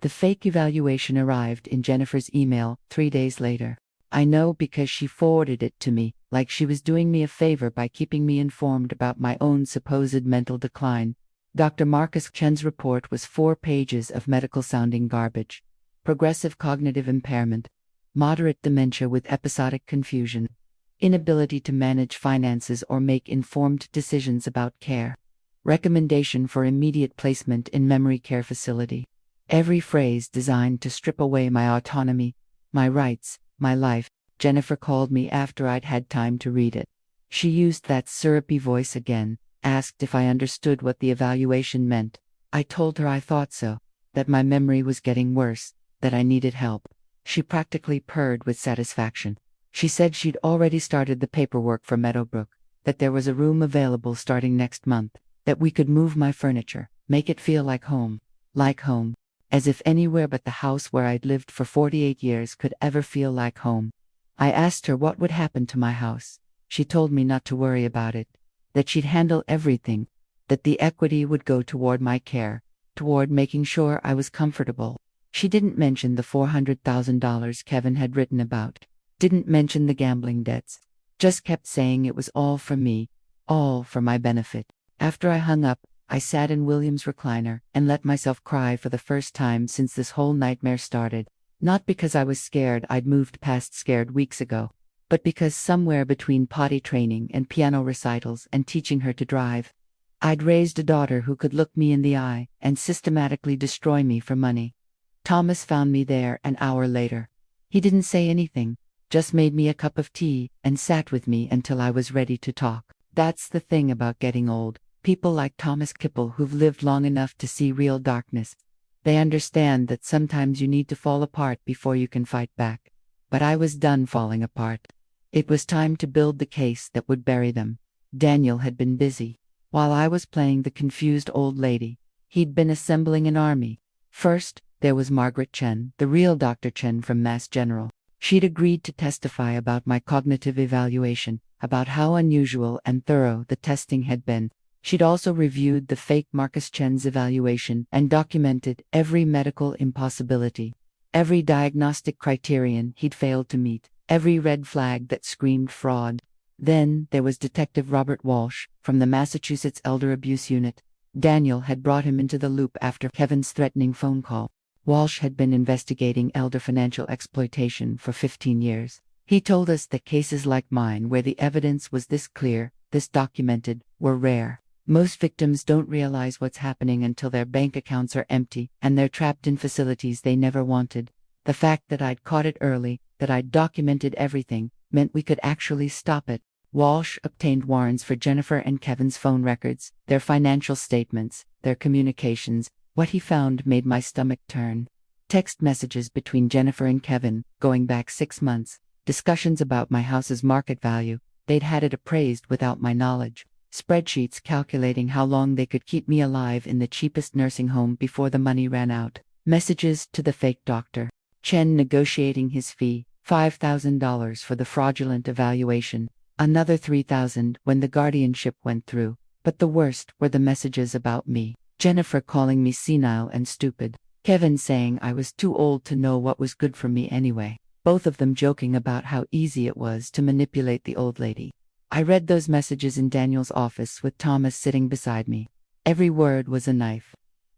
The fake evaluation arrived in Jennifer's email 3 days later. I know because she forwarded it to me, like she was doing me a favor by keeping me informed about my own supposed mental decline. Dr. Marcus Chen's report was 4 pages of medical-sounding garbage. Progressive cognitive impairment, moderate dementia with episodic confusion, inability to manage finances or make informed decisions about care, recommendation for immediate placement in memory care facility. Every phrase designed to strip away my autonomy, my rights, my life. Jennifer called me after I'd had time to read it. She used that syrupy voice again, asked if I understood what the evaluation meant. I told her I thought so, that my memory was getting worse, that I needed help. She practically purred with satisfaction. She said she'd already started the paperwork for Meadowbrook, that there was a room available starting next month, that we could move my furniture, make it feel like home, as if anywhere but the house where I'd lived for 48 years could ever feel like home. I asked her what would happen to my house. She told me not to worry about it, that she'd handle everything, that the equity would go toward my care, toward making sure I was comfortable. She didn't mention the $400,000 Kevin had written about, didn't mention the gambling debts, just kept saying it was all for me, all for my benefit. After I hung up, I sat in William's recliner and let myself cry for the first time since this whole nightmare started. Not because I was scared I'd moved past scared weeks ago, but because somewhere between potty training and piano recitals and teaching her to drive, I'd raised a daughter who could look me in the eye and systematically destroy me for money. Thomas found me there an hour later. He didn't say anything, just made me a cup of tea and sat with me until I was ready to talk. That's the thing about getting old. People like Thomas Kipple who've lived long enough to see real darkness. They understand that sometimes you need to fall apart before you can fight back. But I was done falling apart. It was time to build the case that would bury them. Daniel had been busy. While I was playing the confused old lady, he'd been assembling an army. First, there was Margaret Chen, the real Dr. Chen from Mass General. She'd agreed to testify about my cognitive evaluation, about how unusual and thorough the testing had been. She'd also reviewed the fake Marcus Chen's evaluation and documented every medical impossibility, every diagnostic criterion he'd failed to meet, every red flag that screamed fraud. Then there was Detective Robert Walsh from the Massachusetts Elder Abuse Unit. Daniel had brought him into the loop after Kevin's threatening phone call. Walsh had been investigating elder financial exploitation for 15 years. He told us that cases like mine, where the evidence was this clear, this documented, were rare. Most victims don't realize what's happening until their bank accounts are empty and they're trapped in facilities they never wanted. The fact that I'd caught it early, that I'd documented everything, meant we could actually stop it. Walsh obtained warrants for Jennifer and Kevin's phone records, their financial statements, their communications. What he found made my stomach turn. Text messages between Jennifer and Kevin, going back 6 months. Discussions about my house's market value. They'd had it appraised without my knowledge. Spreadsheets calculating how long they could keep me alive in the cheapest nursing home before the money ran out. Messages to the fake doctor. Chen negotiating his fee, $5,000 for the fraudulent evaluation, another $3,000 when the guardianship went through. But the worst were the messages about me. Jennifer calling me senile and stupid. Kevin saying I was too old to know what was good for me anyway. Both of them joking about how easy it was to manipulate the old lady. I read those messages in Daniel's office with Thomas sitting beside me. Every word was a knife.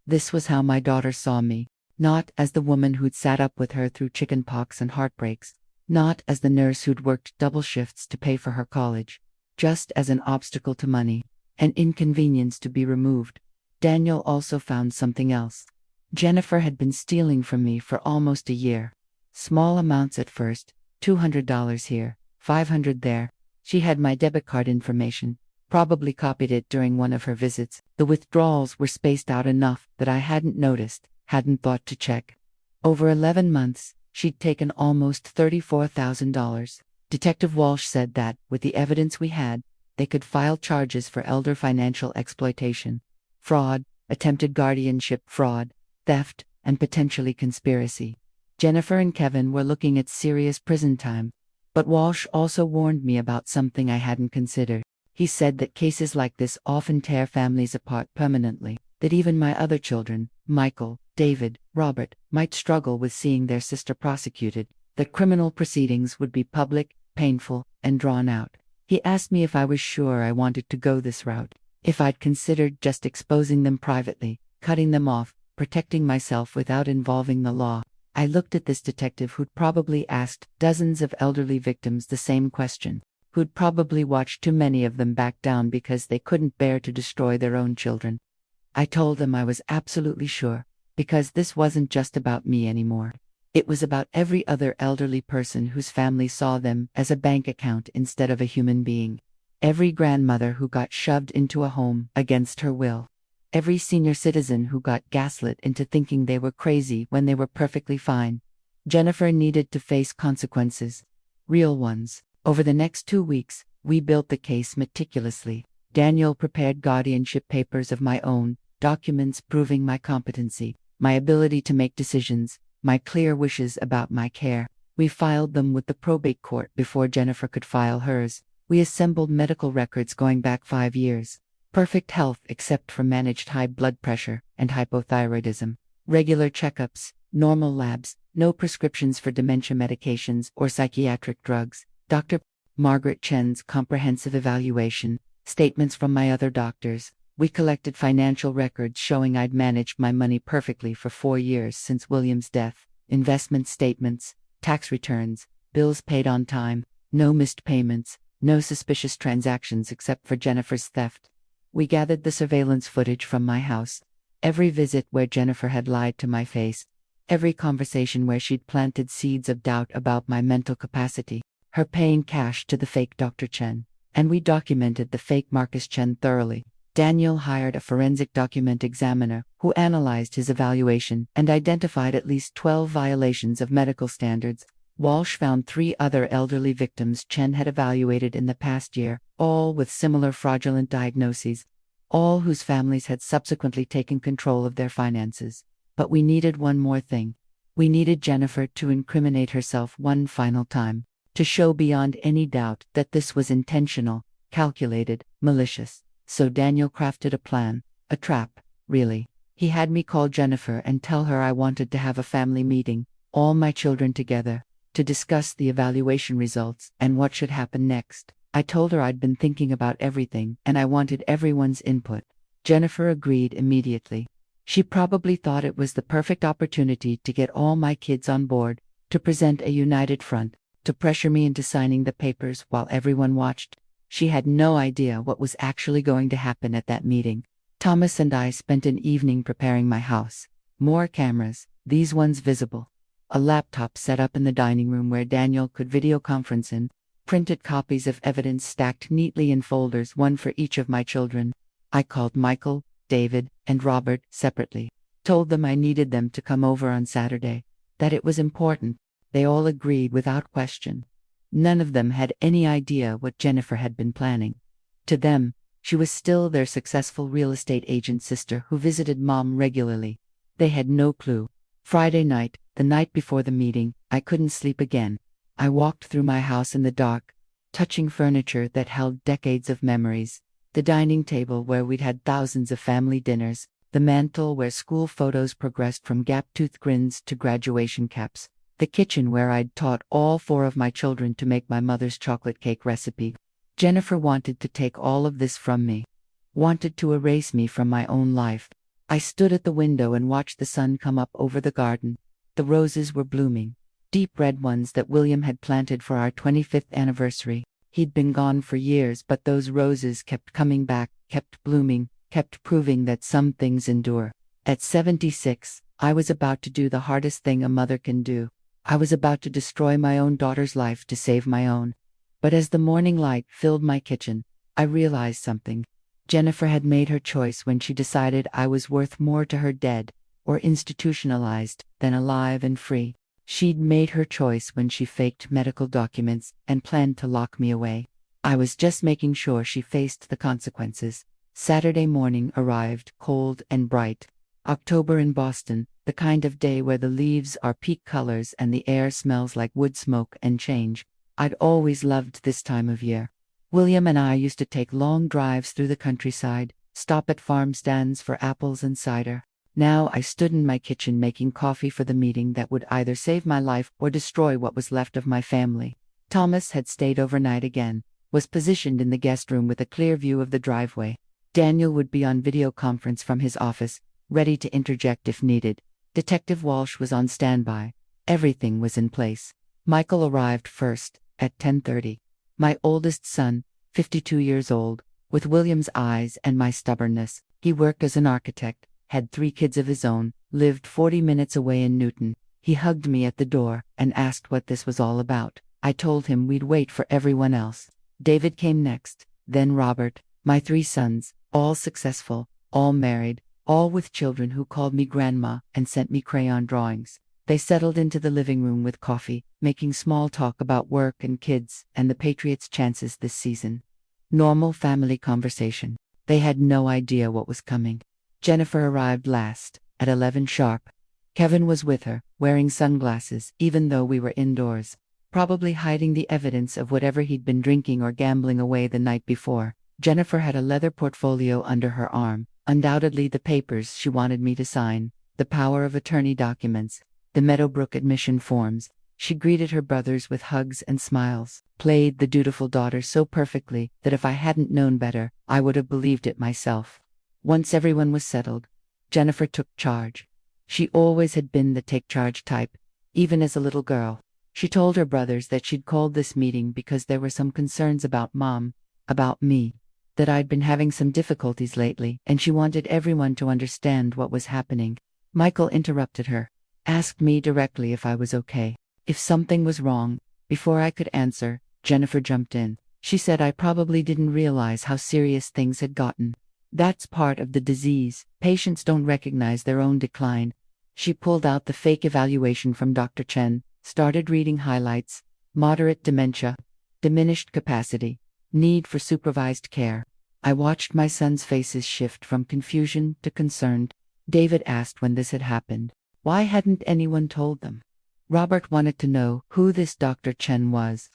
This was how my daughter saw me. Not as the woman who'd sat up with her through chickenpox and heartbreaks. Not as the nurse who'd worked double shifts to pay for her college. Just as an obstacle to money. An inconvenience to be removed. Daniel also found something else. Jennifer had been stealing from me for almost a year. Small amounts at first, $200 here, $500 there. She had my debit card information, Probably copied it during one of her visits. The withdrawals were spaced out enough that I hadn't noticed, hadn't thought to check. Over 11 months, she'd taken almost $34,000. Detective Walsh said that, with the evidence we had, they could file charges for elder financial exploitation, fraud, attempted guardianship fraud, theft, and potentially conspiracy. Jennifer and Kevin were looking at serious prison time. But Walsh also warned me about something I hadn't considered. He said that cases like this often tear families apart permanently, that even my other children, Michael, David, Robert, might struggle with seeing their sister prosecuted, that criminal proceedings would be public, painful, and drawn out. He asked me if I was sure I wanted to go this route, if I'd considered just exposing them privately, cutting them off, protecting myself without involving the law. I looked at this detective who'd probably asked dozens of elderly victims the same question, who'd probably watched too many of them back down because they couldn't bear to destroy their own children. I told him I was absolutely sure, because this wasn't just about me anymore. It was about every other elderly person whose family saw them as a bank account instead of a human being. Every grandmother who got shoved into a home against her will. Every senior citizen who got gaslit into thinking they were crazy when they were perfectly fine. Jennifer needed to face consequences. Real ones. Over the next 2 weeks, we built the case meticulously. Daniel prepared guardianship papers of my own, documents proving my competency, my ability to make decisions, my clear wishes about my care. We filed them with the probate court before Jennifer could file hers. We assembled medical records going back 5 years. Perfect health except for managed high blood pressure and hypothyroidism. Regular checkups, normal labs, no prescriptions for dementia medications or psychiatric drugs. Dr. Margaret Chen's comprehensive evaluation, statements from my other doctors. We collected financial records showing I'd managed my money perfectly for 4 years since William's death. Investment statements, tax returns, bills paid on time, no missed payments, no suspicious transactions except for Jennifer's theft. We gathered the surveillance footage from my house. Every visit where Jennifer had lied to my face. Every conversation where she'd planted seeds of doubt about my mental capacity. Her paying cash to the fake Dr. Chen. And we documented the fake Marcus Chen thoroughly. Daniel hired a forensic document examiner who analyzed his evaluation and identified at least 12 violations of medical standards. Walsh found 3 other elderly victims Chen had evaluated in the past year, all with similar fraudulent diagnoses, all whose families had subsequently taken control of their finances. But we needed one more thing. We needed Jennifer to incriminate herself one final time, to show beyond any doubt that this was intentional, calculated, malicious. So Daniel crafted a plan, a trap, really. He had me call Jennifer and tell her I wanted to have a family meeting, all my children together, to discuss the evaluation results and what should happen next. I told her I'd been thinking about everything and I wanted everyone's input. Jennifer agreed immediately. She probably thought it was the perfect opportunity to get all my kids on board, to present a united front, to pressure me into signing the papers while everyone watched. She had no idea what was actually going to happen at that meeting. Thomas and I spent an evening preparing my house. More cameras, these ones visible. A laptop set up in the dining room where Daniel could video conference in. Printed copies of evidence stacked neatly in folders, one for each of my children. I called Michael, David, and Robert separately. Told them I needed them to come over on Saturday. That it was important. They all agreed without question. None of them had any idea what Jennifer had been planning. To them, she was still their successful real estate agent sister who visited Mom regularly. They had no clue. Friday night, the night before the meeting, I couldn't sleep again. I walked through my house in the dark, touching furniture that held decades of memories. The dining table where we'd had thousands of family dinners. The mantel where school photos progressed from gap-toothed grins to graduation caps. The kitchen where I'd taught all 4 of my children to make my mother's chocolate cake recipe. Jennifer wanted to take all of this from me. Wanted to erase me from my own life. I stood at the window and watched the sun come up over the garden. The roses were blooming. Deep red ones that William had planted for our 25th anniversary. He'd been gone for years, but those roses kept coming back, kept blooming, kept proving that some things endure. At 76, I was about to do the hardest thing a mother can do. I was about to destroy my own daughter's life to save my own. But as the morning light filled my kitchen, I realized something. Jennifer had made her choice when she decided I was worth more to her dead, or institutionalized, than alive and free. She'd made her choice when she faked medical documents and planned to lock me away. I was just making sure she faced the consequences. Saturday morning arrived, cold and bright. October in Boston, the kind of day where the leaves are peak colors and the air smells like wood smoke and change. I'd always loved this time of year. William and I used to take long drives through the countryside, stop at farm stands for apples and cider. Now I stood in my kitchen making coffee for the meeting that would either save my life or destroy what was left of my family. Thomas had stayed overnight again, was positioned in the guest room with a clear view of the driveway. Daniel would be on video conference from his office, ready to interject if needed. Detective Walsh was on standby. Everything was in place. Michael arrived first, at 10:30. My oldest son, 52 years old, with William's eyes and my stubbornness. He worked as an architect, had 3 kids of his own, lived 40 minutes away in Newton. He hugged me at the door and asked what this was all about. I told him we'd wait for everyone else. David came next, then Robert, my 3 sons, all successful, all married, all with children who called me grandma and sent me crayon drawings. They settled into the living room with coffee, making small talk about work and kids and the Patriots' chances this season. Normal family conversation. They had no idea what was coming. Jennifer arrived last, at 11 sharp. Kevin was with her, wearing sunglasses, even though we were indoors, probably hiding the evidence of whatever he'd been drinking or gambling away the night before. Jennifer had a leather portfolio under her arm, undoubtedly the papers she wanted me to sign, the power of attorney documents, the Meadowbrook admission forms. She greeted her brothers with hugs and smiles, played the dutiful daughter so perfectly that if I hadn't known better, I would have believed it myself. Once everyone was settled, Jennifer took charge. She always had been the take-charge type, even as a little girl. She told her brothers that she'd called this meeting because there were some concerns about Mom, about me, that I'd been having some difficulties lately, and she wanted everyone to understand what was happening. Michael interrupted her, asked me directly if I was okay, if something was wrong. Before I could answer, Jennifer jumped in. She said I probably didn't realize how serious things had gotten. That's part of the disease. Patients don't recognize their own decline. She pulled out the fake evaluation from Dr. Chen, started reading highlights: moderate dementia, diminished capacity, need for supervised care. I watched my sons' faces shift from confusion to concern. David asked when this had happened. Why hadn't anyone told them? Robert wanted to know who this Dr. Chen was.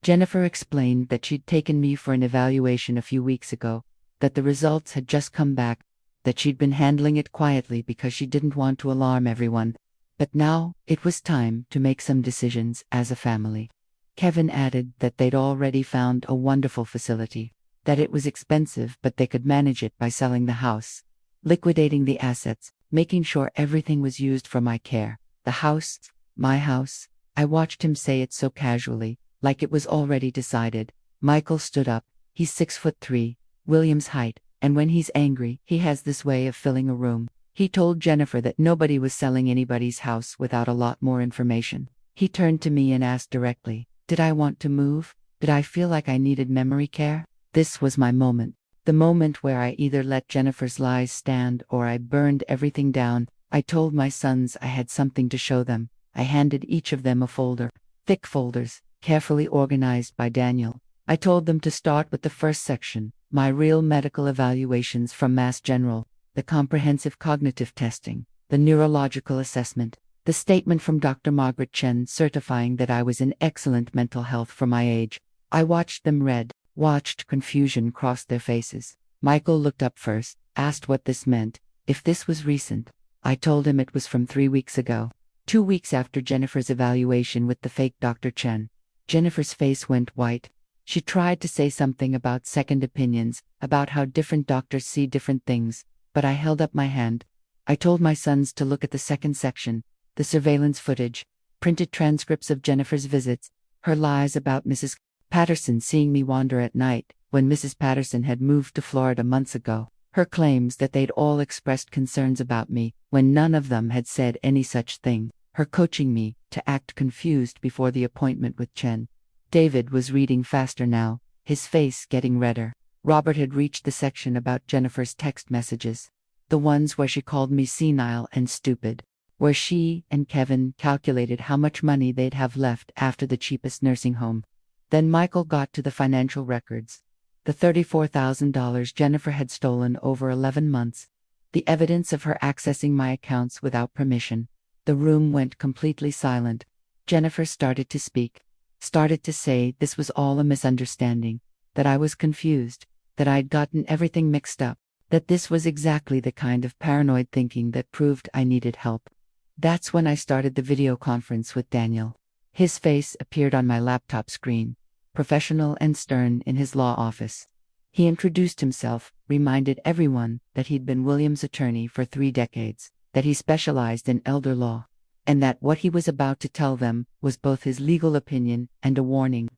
Jennifer explained that she'd taken me for an evaluation a few weeks ago, that the results had just come back, that she'd been handling it quietly because she didn't want to alarm everyone. But now, it was time to make some decisions as a family. Kevin added that they'd already found a wonderful facility, that it was expensive but they could manage it by selling the house, liquidating the assets, making sure everything was used for my care. The house, my house. I watched him say it so casually, like it was already decided. Michael stood up. He's 6'3", William's height, and when he's angry, he has this way of filling a room. He told Jennifer that nobody was selling anybody's house without a lot more information. He turned to me and asked directly, did I want to move? Did I feel like I needed memory care? This was my moment. The moment where I either let Jennifer's lies stand or I burned everything down. I told my sons I had something to show them. I handed each of them a folder, thick folders, carefully organized by Daniel. I told them to start with the first section, my real medical evaluations from Mass General, the comprehensive cognitive testing, the neurological assessment, the statement from Dr. Margaret Chen certifying that I was in excellent mental health for my age. I watched them read, watched confusion cross their faces. Michael looked up first, asked what this meant, if this was recent. I told him it was from 3 weeks ago, 2 weeks after Jennifer's evaluation with the fake Dr. Chen. Jennifer's face went white. She tried to say something about second opinions, about how different doctors see different things, but I held up my hand. I told my sons to look at the second section, the surveillance footage, printed transcripts of Jennifer's visits, her lies about Mrs. Patterson seeing me wander at night, when Mrs. Patterson had moved to Florida months ago, her claims that they'd all expressed concerns about me, when none of them had said any such thing, her coaching me to act confused before the appointment with Chen. David was reading faster now, his face getting redder. Robert had reached the section about Jennifer's text messages. The ones where she called me senile and stupid. Where she and Kevin calculated how much money they'd have left after the cheapest nursing home. Then Michael got to the financial records. The $34,000 Jennifer had stolen over 11 months. The evidence of her accessing my accounts without permission. The room went completely silent. Jennifer started to speak. Started to say this was all a misunderstanding. That I was confused. That I'd gotten everything mixed up. That this was exactly the kind of paranoid thinking that proved I needed help. That's when I started the video conference with Daniel. His face appeared on my laptop screen, professional and stern in his law office. He introduced himself, reminded everyone that he'd been William's attorney for 3 decades, that he specialized in elder law, and that what he was about to tell them was both his legal opinion and a warning.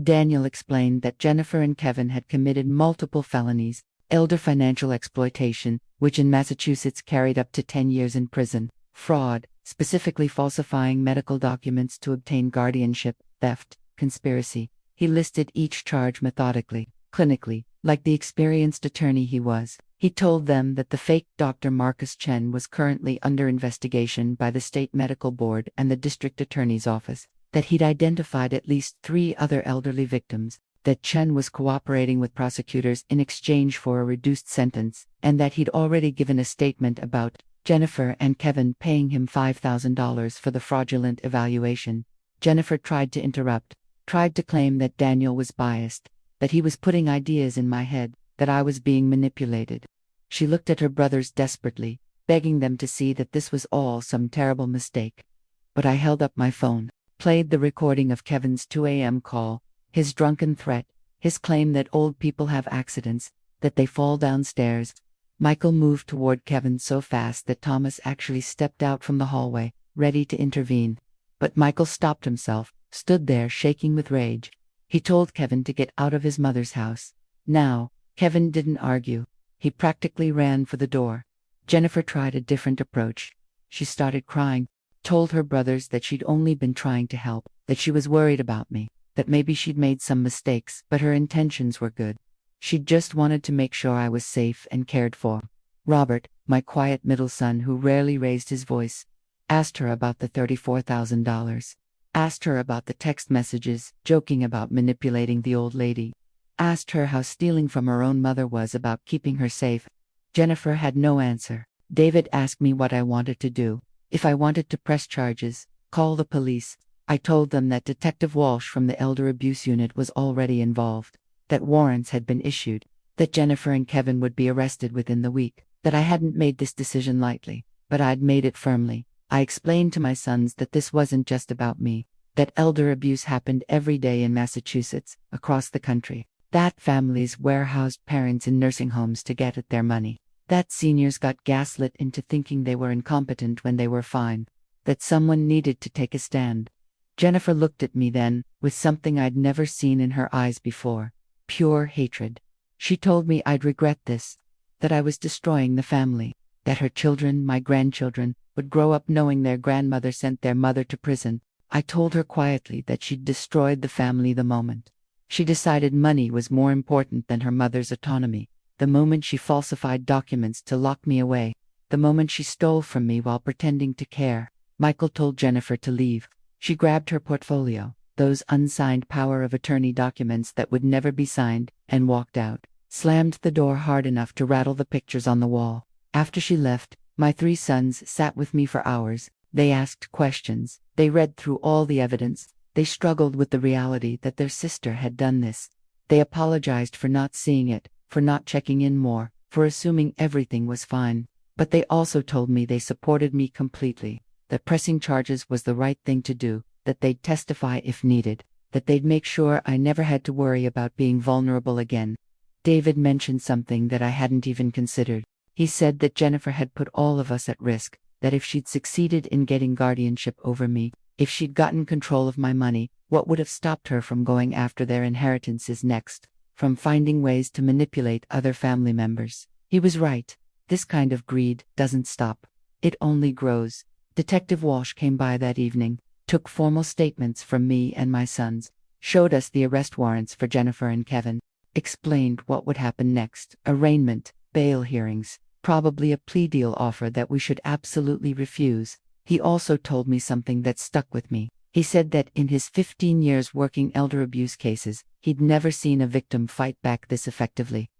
Daniel explained that Jennifer and Kevin had committed multiple felonies, elder financial exploitation, which in Massachusetts carried up to 10 years in prison, fraud, specifically falsifying medical documents to obtain guardianship, theft, conspiracy. He listed each charge methodically, clinically, like the experienced attorney he was. He told them that the fake Dr. Marcus Chen was currently under investigation by the State Medical Board and the District Attorney's Office, that he'd identified at least 3 other elderly victims, that Chen was cooperating with prosecutors in exchange for a reduced sentence, and that he'd already given a statement about Jennifer and Kevin paying him $5,000 for the fraudulent evaluation. Jennifer tried to interrupt, tried to claim that Daniel was biased, that he was putting ideas in my head, that I was being manipulated. She looked at her brothers desperately, begging them to see that this was all some terrible mistake. But I held up my phone, played the recording of Kevin's 2 a.m. call, his drunken threat, his claim that old people have accidents, that they fall downstairs. Michael moved toward Kevin so fast that Thomas actually stepped out from the hallway, ready to intervene. But Michael stopped himself, stood there shaking with rage. He told Kevin to get out of his mother's house. Now, Kevin didn't argue. He practically ran for the door. Jennifer tried a different approach. She started crying, told her brothers that she'd only been trying to help, that she was worried about me, that maybe she'd made some mistakes, but her intentions were good. She just wanted to make sure I was safe and cared for. Robert, my quiet middle son who rarely raised his voice, asked her about the $34,000. Asked her about the text messages, joking about manipulating the old lady. Asked her how stealing from her own mother was about keeping her safe. Jennifer had no answer. David asked me what I wanted to do. If I wanted to press charges, call the police. I told them that Detective Walsh from the Elder Abuse Unit was already involved. That warrants had been issued, that Jennifer and Kevin would be arrested within the week, that I hadn't made this decision lightly, but I'd made it firmly. I explained to my sons that this wasn't just about me, that elder abuse happened every day in Massachusetts, across the country, that families warehoused parents in nursing homes to get at their money, that seniors got gaslit into thinking they were incompetent when they were fine, that someone needed to take a stand. Jennifer looked at me then, with something I'd never seen in her eyes before. Pure hatred. She told me I'd regret this, that I was destroying the family, that her children, my grandchildren, would grow up knowing their grandmother sent their mother to prison. I told her quietly that she'd destroyed the family the moment she decided money was more important than her mother's autonomy, the moment she falsified documents to lock me away, the moment she stole from me while pretending to care. Michael told Jennifer to leave. She grabbed her portfolio, those unsigned power of attorney documents that would never be signed, and walked out, slammed the door hard enough to rattle the pictures on the wall. After she left, my 3 sons sat with me for hours. They asked questions. They read through all the evidence. They struggled with the reality that their sister had done this. They apologized for not seeing it, for not checking in more, for assuming everything was fine. But they also told me they supported me completely, that pressing charges was the right thing to do, that they'd testify if needed, that they'd make sure I never had to worry about being vulnerable again. David mentioned something that I hadn't even considered. He said that Jennifer had put all of us at risk, that if she'd succeeded in getting guardianship over me, if she'd gotten control of my money, what would have stopped her from going after their inheritances next, from finding ways to manipulate other family members? He was right. This kind of greed doesn't stop. It only grows. Detective Walsh came by that evening, took formal statements from me and my sons, showed us the arrest warrants for Jennifer and Kevin. explained what would happen next: arraignment, bail hearings, probably a plea deal offer that we should absolutely refuse. He also told me something that stuck with me. He said that in his 15 years working elder abuse cases, he'd never seen a victim fight back this effectively.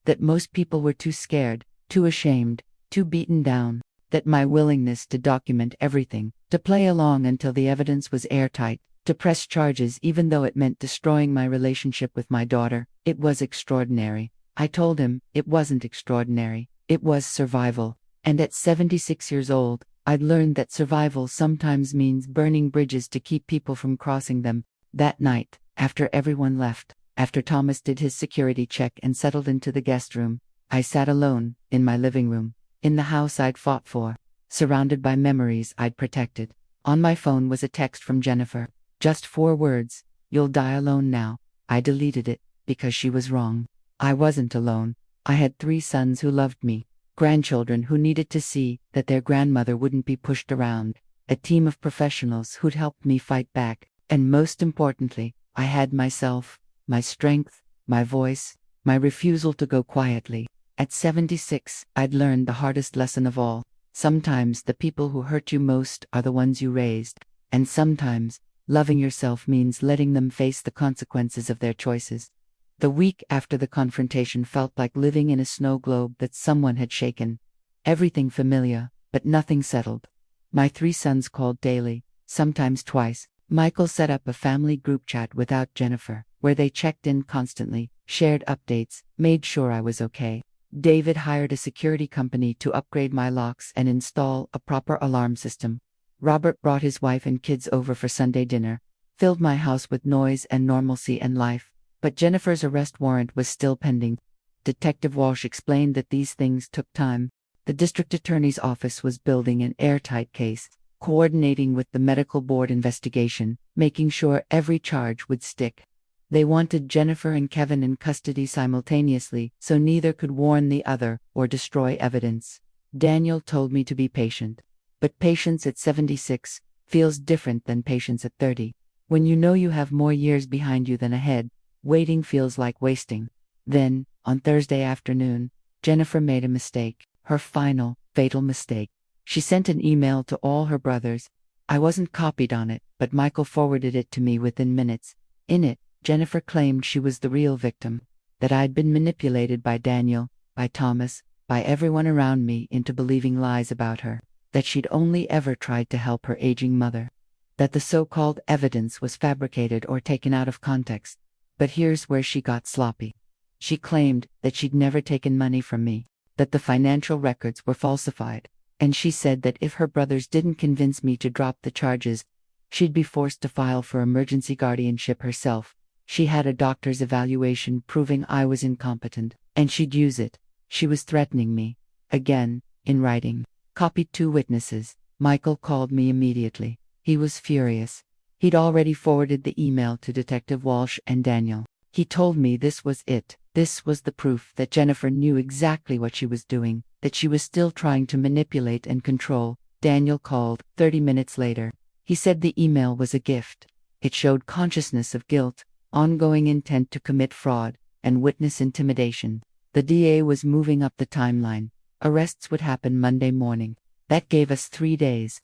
That most people were too scared, too ashamed, too beaten down. That my willingness to document everything, to play along until the evidence was airtight, to press charges even though it meant destroying my relationship with my daughter, it was extraordinary. I told him it wasn't extraordinary, it was survival. And at 76 years old, I'd learned that survival sometimes means burning bridges to keep people from crossing them. That night, after everyone left, after Thomas did his security check and settled into the guest room, I sat alone, in my living room, in the house I'd fought for, surrounded by memories I'd protected. On my phone was a text from Jennifer. Just 4 words: "You'll die alone now." I deleted it, because she was wrong. I wasn't alone. I had 3 sons who loved me, grandchildren who needed to see that their grandmother wouldn't be pushed around, a team of professionals who'd helped me fight back, and most importantly, I had myself, my strength, my voice, my refusal to go quietly. At 76, I'd learned the hardest lesson of all. Sometimes the people who hurt you most are the ones you raised, and sometimes loving yourself means letting them face the consequences of their choices. The week after the confrontation felt like living in a snow globe that someone had shaken. Everything familiar, but nothing settled. My 3 sons called daily, sometimes twice. Michael set up a family group chat without Jennifer, where they checked in constantly, shared updates, made sure I was okay. David hired a security company to upgrade my locks and install a proper alarm system. Robert brought his wife and kids over for Sunday dinner, filled my house with noise and normalcy and life. But Jennifer's arrest warrant was still pending. Detective Walsh explained that these things took time. The district attorney's office was building an airtight case, coordinating with the medical board investigation, making sure every charge would stick. They wanted Jennifer and Kevin in custody simultaneously, so neither could warn the other or destroy evidence. Daniel told me to be patient. But patience at 76 feels different than patience at 30. When you know you have more years behind you than ahead, waiting feels like wasting. Then, on Thursday afternoon, Jennifer made a mistake, her final, fatal mistake. She sent an email to all her brothers. I wasn't copied on it, but Michael forwarded it to me within minutes. In it, Jennifer claimed she was the real victim, that I'd been manipulated by Daniel, by Thomas, by everyone around me into believing lies about her, that she'd only ever tried to help her aging mother, that the so-called evidence was fabricated or taken out of context. But here's where she got sloppy. She claimed that she'd never taken money from me, that the financial records were falsified, and she said that if her brothers didn't convince me to drop the charges, she'd be forced to file for emergency guardianship herself. She had a doctor's evaluation proving I was incompetent, and she'd use it. She was threatening me. Again, in writing. Copied 2 witnesses. Michael called me immediately. He was furious. He'd already forwarded the email to Detective Walsh and Daniel. He told me this was it. This was the proof that Jennifer knew exactly what she was doing, that she was still trying to manipulate and control. Daniel called 30 minutes later. He said the email was a gift. It showed consciousness of guilt, ongoing intent to commit fraud, and witness intimidation. The DA was moving up the timeline. Arrests would happen Monday morning. That gave us 3 days.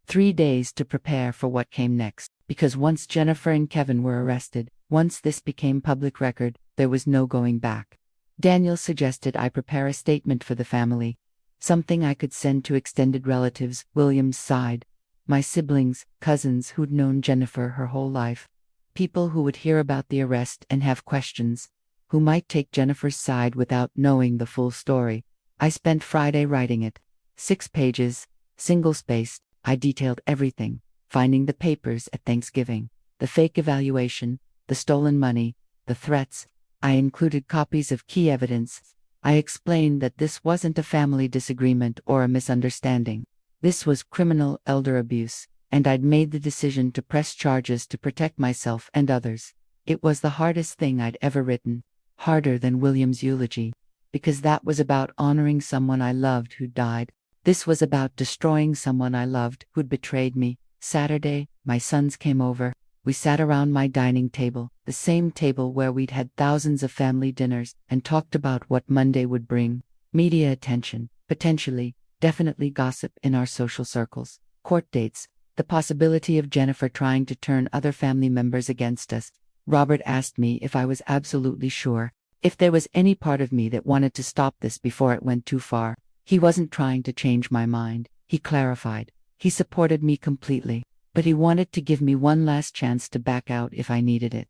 3 days to prepare for what came next, because once Jennifer and Kevin were arrested, once this became public record, there was no going back. Daniel suggested I prepare a statement for the family, something I could send to extended relatives. William's side, my siblings, cousins who'd known Jennifer her whole life, people who would hear about the arrest and have questions, who might take Jennifer's side without knowing the full story. I spent Friday writing it. 6 pages, single-spaced. I detailed everything, finding the papers at Thanksgiving, the fake evaluation, the stolen money, the threats. I included copies of key evidence. I explained that this wasn't a family disagreement or a misunderstanding. This was criminal elder abuse, and I'd made the decision to press charges to protect myself and others. It was the hardest thing I'd ever written, harder than William's eulogy, because that was about honoring someone I loved who died. This was about destroying someone I loved who'd betrayed me. Saturday, my sons came over. We sat around my dining table, the same table where we'd had thousands of family dinners, and talked about what Monday would bring. Media attention, potentially, definitely gossip in our social circles, court dates, the possibility of Jennifer trying to turn other family members against us. Robert asked me if I was absolutely sure, if there was any part of me that wanted to stop this before it went too far. He wasn't trying to change my mind, he clarified. He supported me completely, but he wanted to give me one last chance to back out if I needed it.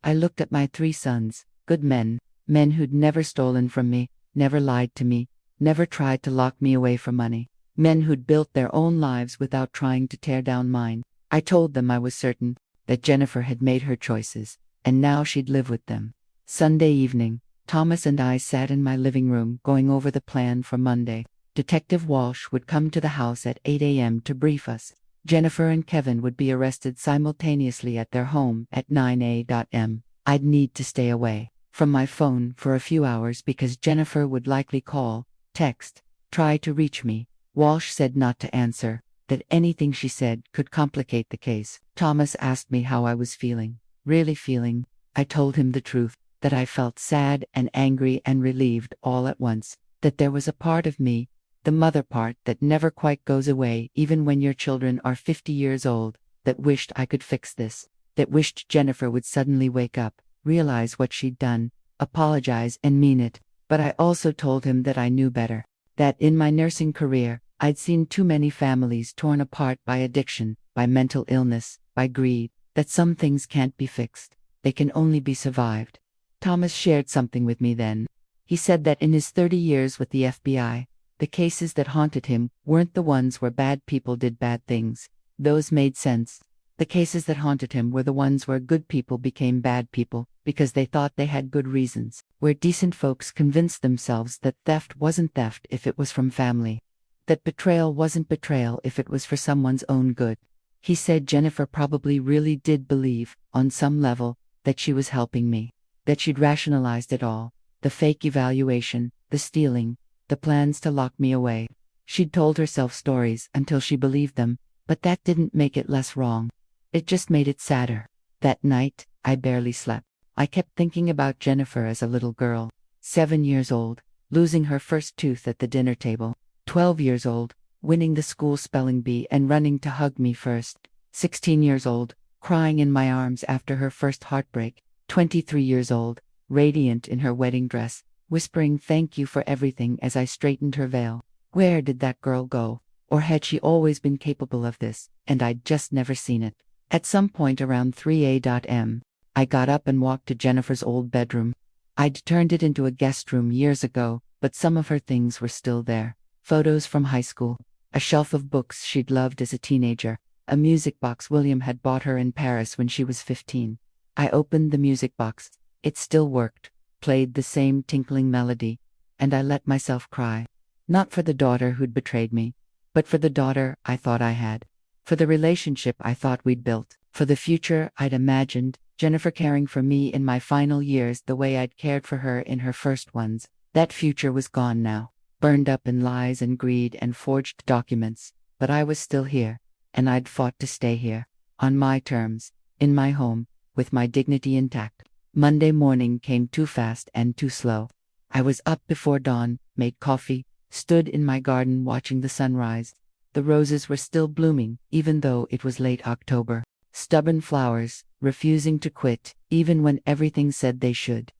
I looked at my 3 sons, good men, men who'd never stolen from me, never lied to me, never tried to lock me away for money, men who'd built their own lives without trying to tear down mine. I told them I was certain that Jennifer had made her choices, and now she'd live with them. Sunday evening, Thomas and I sat in my living room going over the plan for Monday. Detective Walsh would come to the house at 8 a.m. to brief us. Jennifer and Kevin would be arrested simultaneously at their home at 9 a.m. I'd need to stay away from my phone for a few hours because Jennifer would likely call, text, try to reach me. Walsh said not to answer, that anything she said could complicate the case. Thomas asked me how I was feeling. Really feeling? I told him the truth, that I felt sad and angry and relieved all at once, that there was a part of me, the mother part that never quite goes away even when your children are 50 years old, that wished I could fix this, that wished Jennifer would suddenly wake up, realize what she'd done, apologize and mean it. But I also told him that I knew better, that in my nursing career, I'd seen too many families torn apart by addiction, by mental illness, by greed, that some things can't be fixed, they can only be survived. Thomas shared something with me then. He said that in his 30 years with the FBI, the cases that haunted him weren't the ones where bad people did bad things. Those made sense. The cases that haunted him were the ones where good people became bad people because they thought they had good reasons, where decent folks convinced themselves that theft wasn't theft if it was from family, that betrayal wasn't betrayal if it was for someone's own good. He said Jennifer probably really did believe, on some level, that she was helping me, that she'd rationalized it all, the fake evaluation, the stealing, the plans to lock me away. She'd told herself stories until she believed them, but that didn't make it less wrong. It just made it sadder. That night, I barely slept. I kept thinking about Jennifer as a little girl, 7 years old, losing her first tooth at the dinner table, 12 years old, winning the school spelling bee and running to hug me first, 16 years old, crying in my arms after her first heartbreak, 23 years old, radiant in her wedding dress, whispering thank you for everything as I straightened her veil. Where did that girl go? Or had she always been capable of this, and I'd just never seen it? At some point around 3 a.m., I got up and walked to Jennifer's old bedroom. I'd turned it into a guest room years ago, but some of her things were still there. Photos from high school, a shelf of books she'd loved as a teenager, a music box William had bought her in Paris when she was 15. I opened the music box. It still worked, played the same tinkling melody, and I let myself cry. Not for the daughter who'd betrayed me, but for the daughter I thought I had, for the relationship I thought we'd built, for the future I'd imagined, Jennifer caring for me in my final years the way I'd cared for her in her first ones. That future was gone now, burned up in lies and greed and forged documents, but I was still here, and I'd fought to stay here, on my terms, in my home, with my dignity intact. Monday morning came too fast and too slow. I was up before dawn, made coffee, stood in my garden watching the sunrise. The roses were still blooming, even though it was late October. Stubborn flowers, refusing to quit, even when everything said they should.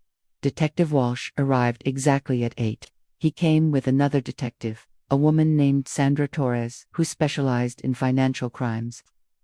Detective Walsh arrived exactly at 8. He came with another detective, a woman named Sandra Torres, who specialized in financial crimes.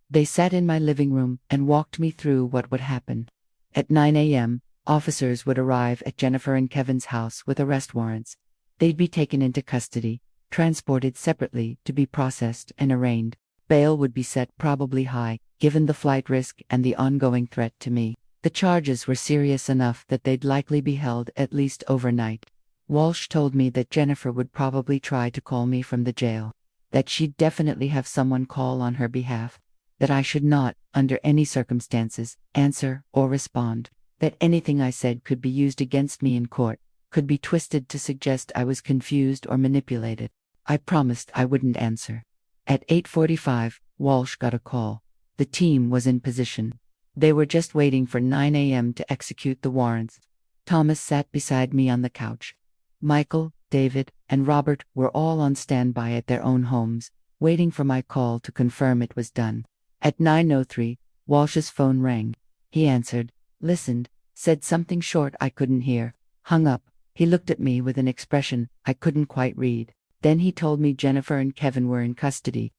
They sat in my living room and walked me through what would happen. At 9 a.m., officers would arrive at Jennifer and Kevin's house with arrest warrants. They'd be taken into custody, transported separately to be processed and arraigned. Bail would be set probably high, given the flight risk and the ongoing threat to me. The charges were serious enough that they'd likely be held at least overnight. Walsh told me that Jennifer would probably try to call me from the jail, that she'd definitely have someone call on her behalf, that I should not, under any circumstances, answer or respond, that anything I said could be used against me in court, could be twisted to suggest I was confused or manipulated. I promised I wouldn't answer. At 8:45, Walsh got a call. The team was in position. They were just waiting for 9 a.m. to execute the warrants. Thomas sat beside me on the couch. Michael, David, and Robert were all on standby at their own homes, waiting for my call to confirm it was done. At 9:03, Walsh's phone rang. He answered, listened, said something short I couldn't hear, hung up. He looked at me with an expression I couldn't quite read. Then he told me Jennifer and Kevin were in custody.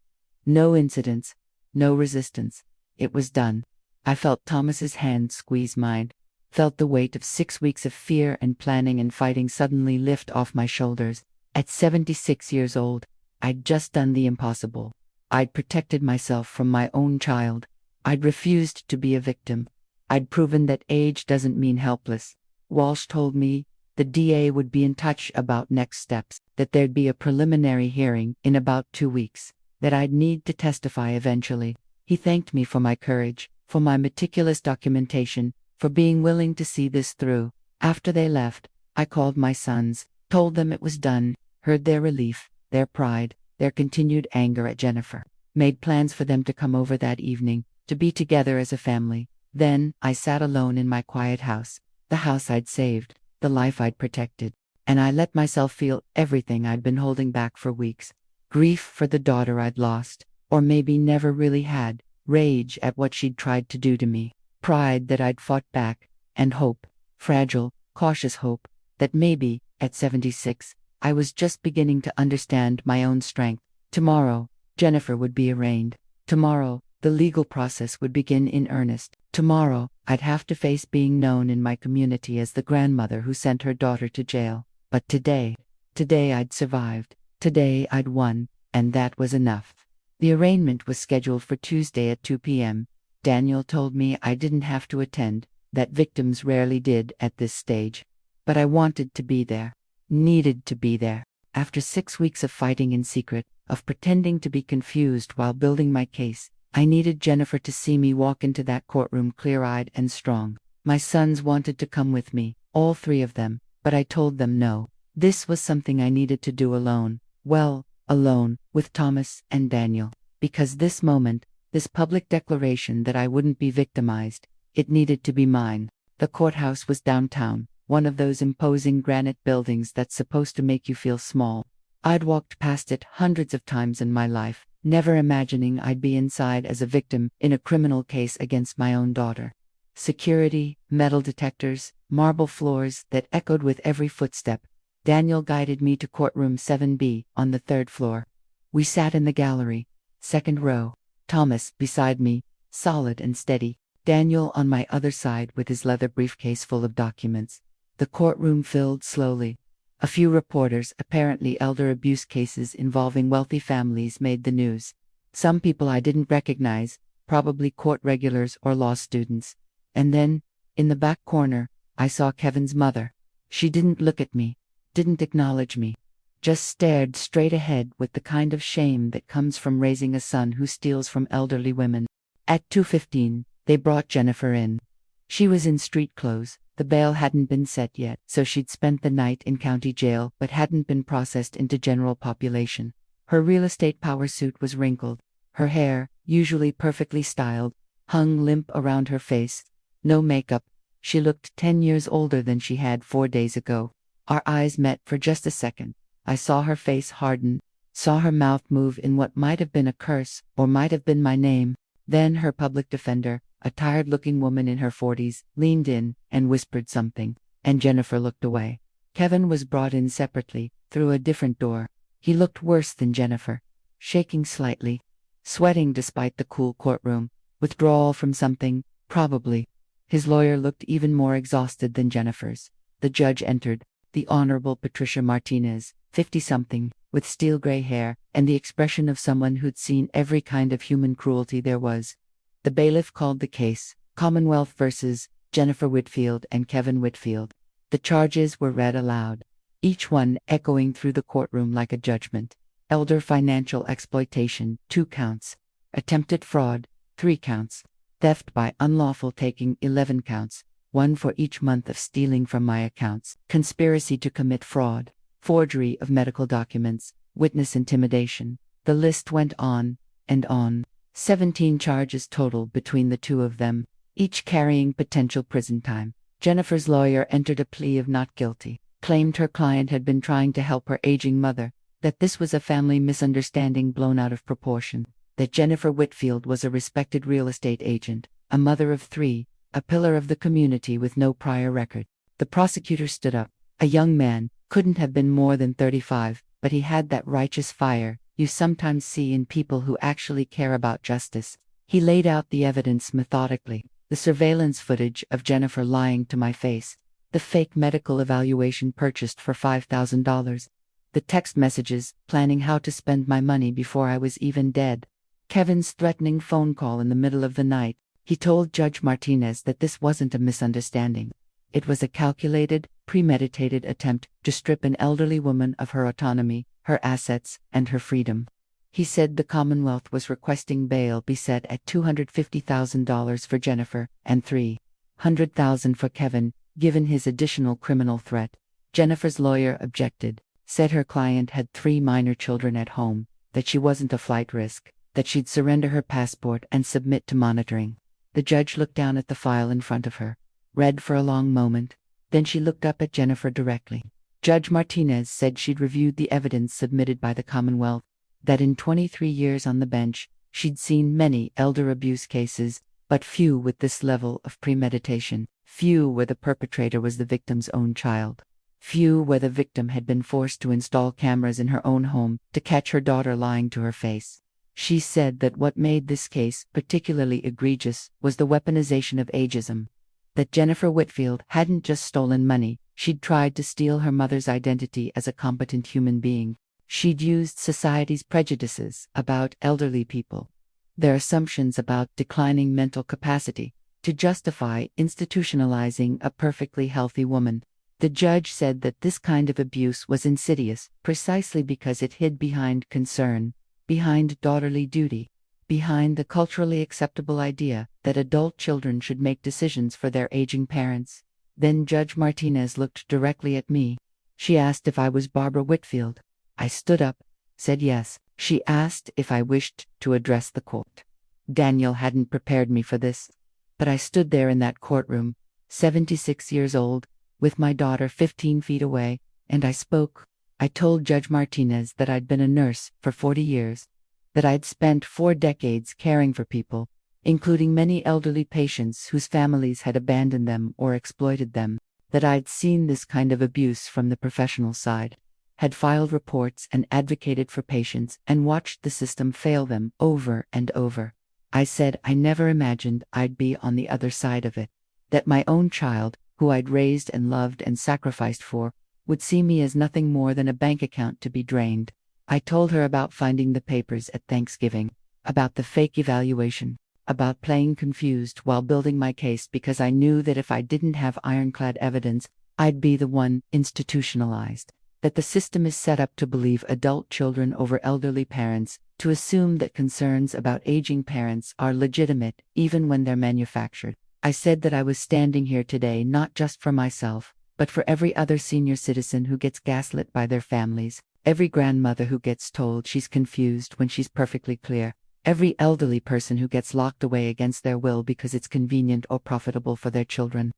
No incidents, no resistance. It was done. I felt Thomas's hand squeeze mine, felt the weight of 6 weeks of fear and planning and fighting suddenly lift off my shoulders. At 76 years old, I'd just done the impossible. I'd protected myself from my own child. I'd refused to be a victim. I'd proven that age doesn't mean helpless. Walsh told me the DA would be in touch about next steps, that there'd be a preliminary hearing in about 2 weeks, that I'd need to testify eventually. He thanked me for my courage, for my meticulous documentation, for being willing to see this through. After they left, I called my sons, told them it was done, heard their relief, their pride, their continued anger at Jennifer, made plans for them to come over that evening, to be together as a family. Then, I sat alone in my quiet house, the house I'd saved, the life I'd protected, and I let myself feel everything I'd been holding back for weeks. Grief for the daughter I'd lost, or maybe never really had, rage at what she'd tried to do to me, pride that I'd fought back, and hope, fragile, cautious hope, that maybe, at 76, I was just beginning to understand my own strength. Tomorrow, Jennifer would be arraigned. Tomorrow, the legal process would begin in earnest. Tomorrow, I'd have to face being known in my community as the grandmother who sent her daughter to jail. But today I'd survived. Today I'd won, and that was enough. The arraignment was scheduled for Tuesday at 2 p.m. Daniel told me I didn't have to attend, that victims rarely did at this stage. But I wanted to be there. Needed to be there. After 6 weeks of fighting in secret, of pretending to be confused while building my case, I needed Jennifer to see me walk into that courtroom clear-eyed and strong. My sons wanted to come with me, all 3 of them, but I told them no. This was something I needed to do alone. Well, alone, with Thomas and Daniel. Because this moment, this public declaration that I wouldn't be victimized, it needed to be mine. The courthouse was downtown, one of those imposing granite buildings that's supposed to make you feel small. I'd walked past it hundreds of times in my life, never imagining I'd be inside as a victim in a criminal case against my own daughter. Security, metal detectors, marble floors that echoed with every footstep. Daniel guided me to courtroom 7B on the 3rd floor. We sat in the gallery, 2nd row. Thomas beside me, solid and steady. Daniel on my other side with his leather briefcase full of documents. The courtroom filled slowly. A few reporters, apparently elder abuse cases involving wealthy families, made the news. Some people I didn't recognize, probably court regulars or law students. And then, in the back corner, I saw Kevin's mother. She didn't look at me, didn't acknowledge me, just stared straight ahead with the kind of shame that comes from raising a son who steals from elderly women. At 2:15, they brought Jennifer in. She was in street clothes. The bail hadn't been set yet, so she'd spent the night in county jail but hadn't been processed into general population. Her real estate power suit was wrinkled. Her hair, usually perfectly styled, hung limp around her face. No makeup. She looked 10 years older than she had 4 days ago. Our eyes met for just a second. I saw her face harden, saw her mouth move in what might have been a curse or might have been my name. Then her public defender, a tired-looking woman in her 40s, leaned in and whispered something, and Jennifer looked away. Kevin was brought in separately, through a different door. He looked worse than Jennifer, shaking slightly, sweating despite the cool courtroom, withdrawal from something, probably. His lawyer looked even more exhausted than Jennifer's. The judge entered, the Honorable Patricia Martinez, 50-something, with steel-gray hair, and the expression of someone who'd seen every kind of human cruelty there was. The bailiff called the case, Commonwealth versus Jennifer Whitfield and Kevin Whitfield. The charges were read aloud, each one echoing through the courtroom like a judgment. Elder financial exploitation, 2 counts. Attempted fraud, 3 counts. Theft by unlawful taking, 11 counts, 1 for each month of stealing from my accounts. Conspiracy to commit fraud, forgery of medical documents, witness intimidation. The list went on and on. 17 charges total between the 2 of them, each carrying potential prison time. Jennifer's lawyer entered a plea of not guilty, claimed her client had been trying to help her aging mother, that this was a family misunderstanding blown out of proportion, that Jennifer Whitfield was a respected real estate agent, a mother of 3, a pillar of the community with no prior record. The prosecutor stood up. A young man, couldn't have been more than 35, but he had that righteous fire you sometimes see in people who actually care about justice. He laid out the evidence methodically, the surveillance footage of Jennifer lying to my face, the fake medical evaluation purchased for $5,000, the text messages planning how to spend my money before I was even dead, Kevin's threatening phone call in the middle of the night. He told Judge Martinez that this wasn't a misunderstanding. It was a calculated, premeditated attempt to strip an elderly woman of her autonomy, her assets, and her freedom. He said the Commonwealth was requesting bail be set at $250,000 for Jennifer and $300,000 for Kevin, given his additional criminal threat. Jennifer's lawyer objected, said her client had 3 minor children at home, that she wasn't a flight risk, that she'd surrender her passport and submit to monitoring. The judge looked down at the file in front of her, read for a long moment, then she looked up at Jennifer directly. Judge Martinez said she'd reviewed the evidence submitted by the Commonwealth, that in 23 years on the bench, she'd seen many elder abuse cases, but few with this level of premeditation, few where the perpetrator was the victim's own child, few where the victim had been forced to install cameras in her own home to catch her daughter lying to her face. She said that what made this case particularly egregious was the weaponization of ageism, that Jennifer Whitfield hadn't just stolen money, she'd tried to steal her mother's identity as a competent human being. She'd used society's prejudices about elderly people, their assumptions about declining mental capacity, to justify institutionalizing a perfectly healthy woman. The judge said that this kind of abuse was insidious precisely because it hid behind concern, behind daughterly duty, behind the culturally acceptable idea that adult children should make decisions for their aging parents. Then Judge Martinez looked directly at me. She asked if I was Barbara Whitfield. I stood up, said yes. She asked if I wished to address the court. Daniel hadn't prepared me for this, but I stood there in that courtroom, 76 years old, with my daughter 15 feet away, and I spoke. I told Judge Martinez that I'd been a nurse for 40 years, that I'd spent 4 decades caring for people, including many elderly patients whose families had abandoned them or exploited them, that I'd seen this kind of abuse from the professional side, had filed reports and advocated for patients and watched the system fail them over and over. I said I never imagined I'd be on the other side of it, that my own child, who I'd raised and loved and sacrificed for, would see me as nothing more than a bank account to be drained. I told her about finding the papers at Thanksgiving, about the fake evaluation, about playing confused while building my case because I knew that if I didn't have ironclad evidence, I'd be the one institutionalized, that the system is set up to believe adult children over elderly parents, to assume that concerns about aging parents are legitimate even when they're manufactured. I said that I was standing here today not just for myself, but for every other senior citizen who gets gaslit by their families, every grandmother who gets told she's confused when she's perfectly clear, every elderly person who gets locked away against their will because it's convenient or profitable for their children.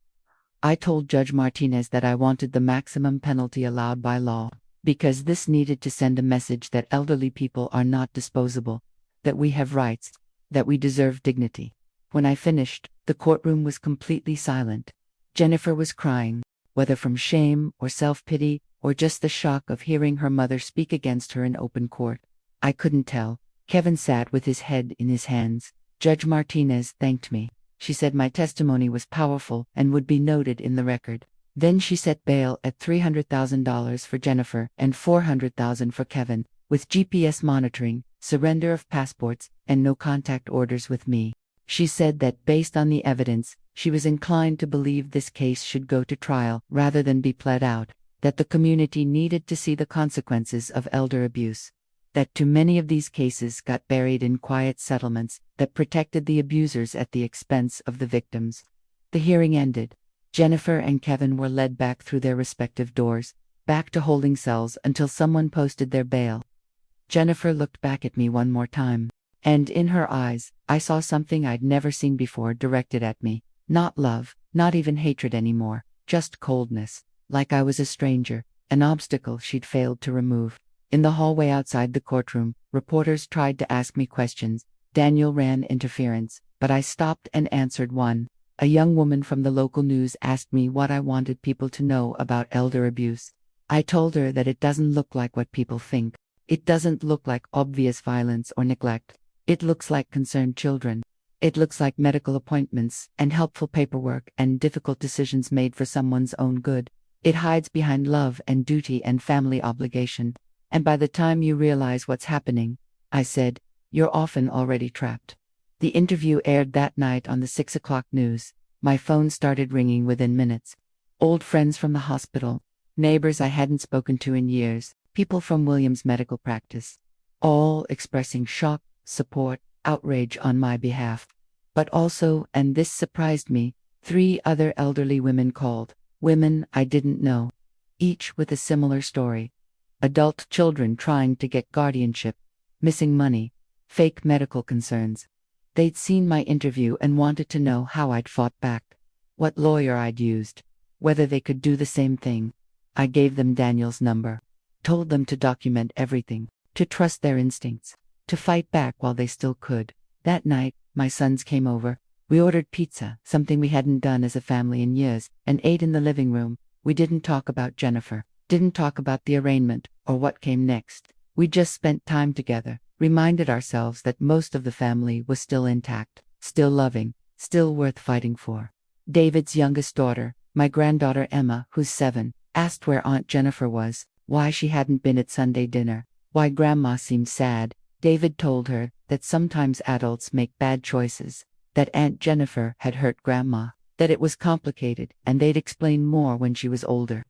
I told Judge Martinez that I wanted the maximum penalty allowed by law, because this needed to send a message that elderly people are not disposable, that we have rights, that we deserve dignity. When I finished, the courtroom was completely silent. Jennifer was crying, whether from shame or self-pity or just the shock of hearing her mother speak against her in open court. I couldn't tell. Kevin sat with his head in his hands. Judge Martinez thanked me. She said my testimony was powerful and would be noted in the record. Then she set bail at $300,000 for Jennifer and $400,000 for Kevin, with GPS monitoring, surrender of passports, and no contact orders with me. She said that based on the evidence, she was inclined to believe this case should go to trial rather than be pled out, that the community needed to see the consequences of elder abuse, that too many of these cases got buried in quiet settlements that protected the abusers at the expense of the victims. The hearing ended. Jennifer and Kevin were led back through their respective doors, back to holding cells until someone posted their bail. Jennifer looked back at me one more time, and in her eyes, I saw something I'd never seen before directed at me. Not love, not even hatred anymore, just coldness, like I was a stranger, an obstacle she'd failed to remove. In the hallway outside the courtroom, reporters tried to ask me questions. Daniel ran interference, but I stopped and answered one. A young woman from the local news asked me what I wanted people to know about elder abuse. I told her that it doesn't look like what people think. It doesn't look like obvious violence or neglect. It looks like concerned children. It looks like medical appointments and helpful paperwork and difficult decisions made for someone's own good. It hides behind love and duty and family obligation. And by the time you realize what's happening, I said, you're often already trapped. The interview aired that night on the 6 o'clock news. My phone started ringing within minutes. Old friends from the hospital, neighbors I hadn't spoken to in years, people from Williams' medical practice, all expressing shock, support, outrage on my behalf. But also, and this surprised me, 3 other elderly women called, women I didn't know, each with a similar story. Adult children trying to get guardianship, missing money, fake medical concerns. They'd seen my interview and wanted to know how I'd fought back, what lawyer I'd used, whether they could do the same thing. I gave them Daniel's number, told them to document everything, to trust their instincts, to fight back while they still could. That night, my sons came over. We ordered pizza, something we hadn't done as a family in years, and ate in the living room. We didn't talk about Jennifer, didn't talk about the arraignment, or what came next. We just spent time together, reminded ourselves that most of the family was still intact, still loving, still worth fighting for. David's youngest daughter, my granddaughter Emma, who's 7, asked where Aunt Jennifer was, why she hadn't been at Sunday dinner, why Grandma seemed sad. David told her that sometimes adults make bad choices, that Aunt Jennifer had hurt Grandma, that it was complicated, and they'd explain more when she was older.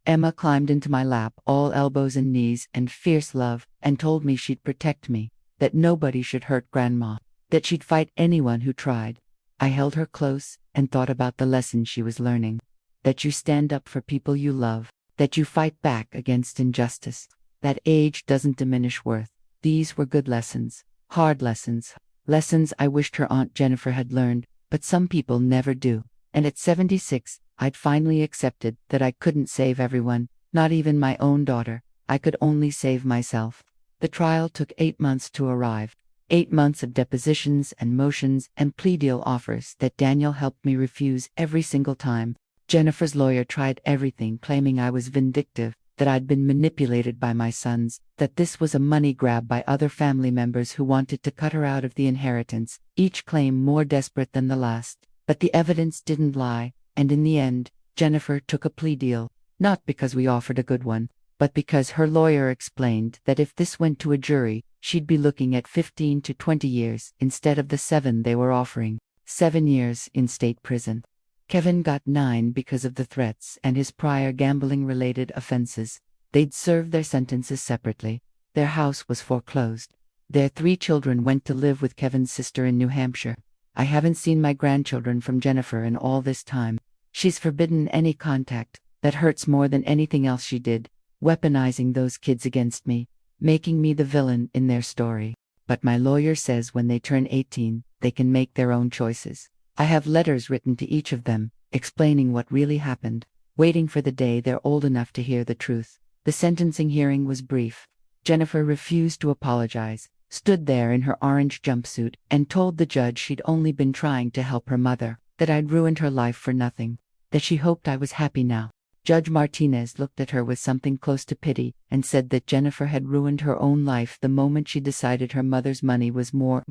Emma climbed into my lap, all elbows and knees and fierce love, and told me she'd protect me, that nobody should hurt Grandma, that she'd fight anyone who tried. I held her close and thought about the lesson she was learning, that you stand up for people you love, that you fight back against injustice, that age doesn't diminish worth. These were good lessons, hard lessons, lessons I wished her Aunt Jennifer had learned, but some people never do. And at 76, I'd finally accepted that I couldn't save everyone, not even my own daughter. I could only save myself. The trial took 8 months to arrive. 8 months of depositions and motions and plea deal offers that Daniel helped me refuse every single time. Jennifer's lawyer tried everything, claiming I was vindictive, that I'd been manipulated by my sons, that this was a money grab by other family members who wanted to cut her out of the inheritance, each claim more desperate than the last. But the evidence didn't lie, and in the end, Jennifer took a plea deal, not because we offered a good one, but because her lawyer explained that if this went to a jury, she'd be looking at 15 to 20 years instead of the 7 they were offering, 7 years in state prison. Kevin got 9 because of the threats and his prior gambling-related offenses. They'd served their sentences separately. Their house was foreclosed. Their 3 children went to live with Kevin's sister in New Hampshire. I haven't seen my grandchildren from Jennifer in all this time. She's forbidden any contact. That hurts more than anything else she did, weaponizing those kids against me, making me the villain in their story. But my lawyer says when they turn 18, they can make their own choices. I have letters written to each of them, explaining what really happened, waiting for the day they're old enough to hear the truth. The sentencing hearing was brief. Jennifer refused to apologize, stood there in her orange jumpsuit, and told the judge she'd only been trying to help her mother, that I'd ruined her life for nothing, that she hoped I was happy now. Judge Martinez looked at her with something close to pity and said that Jennifer had ruined her own life the moment she decided her mother's money was more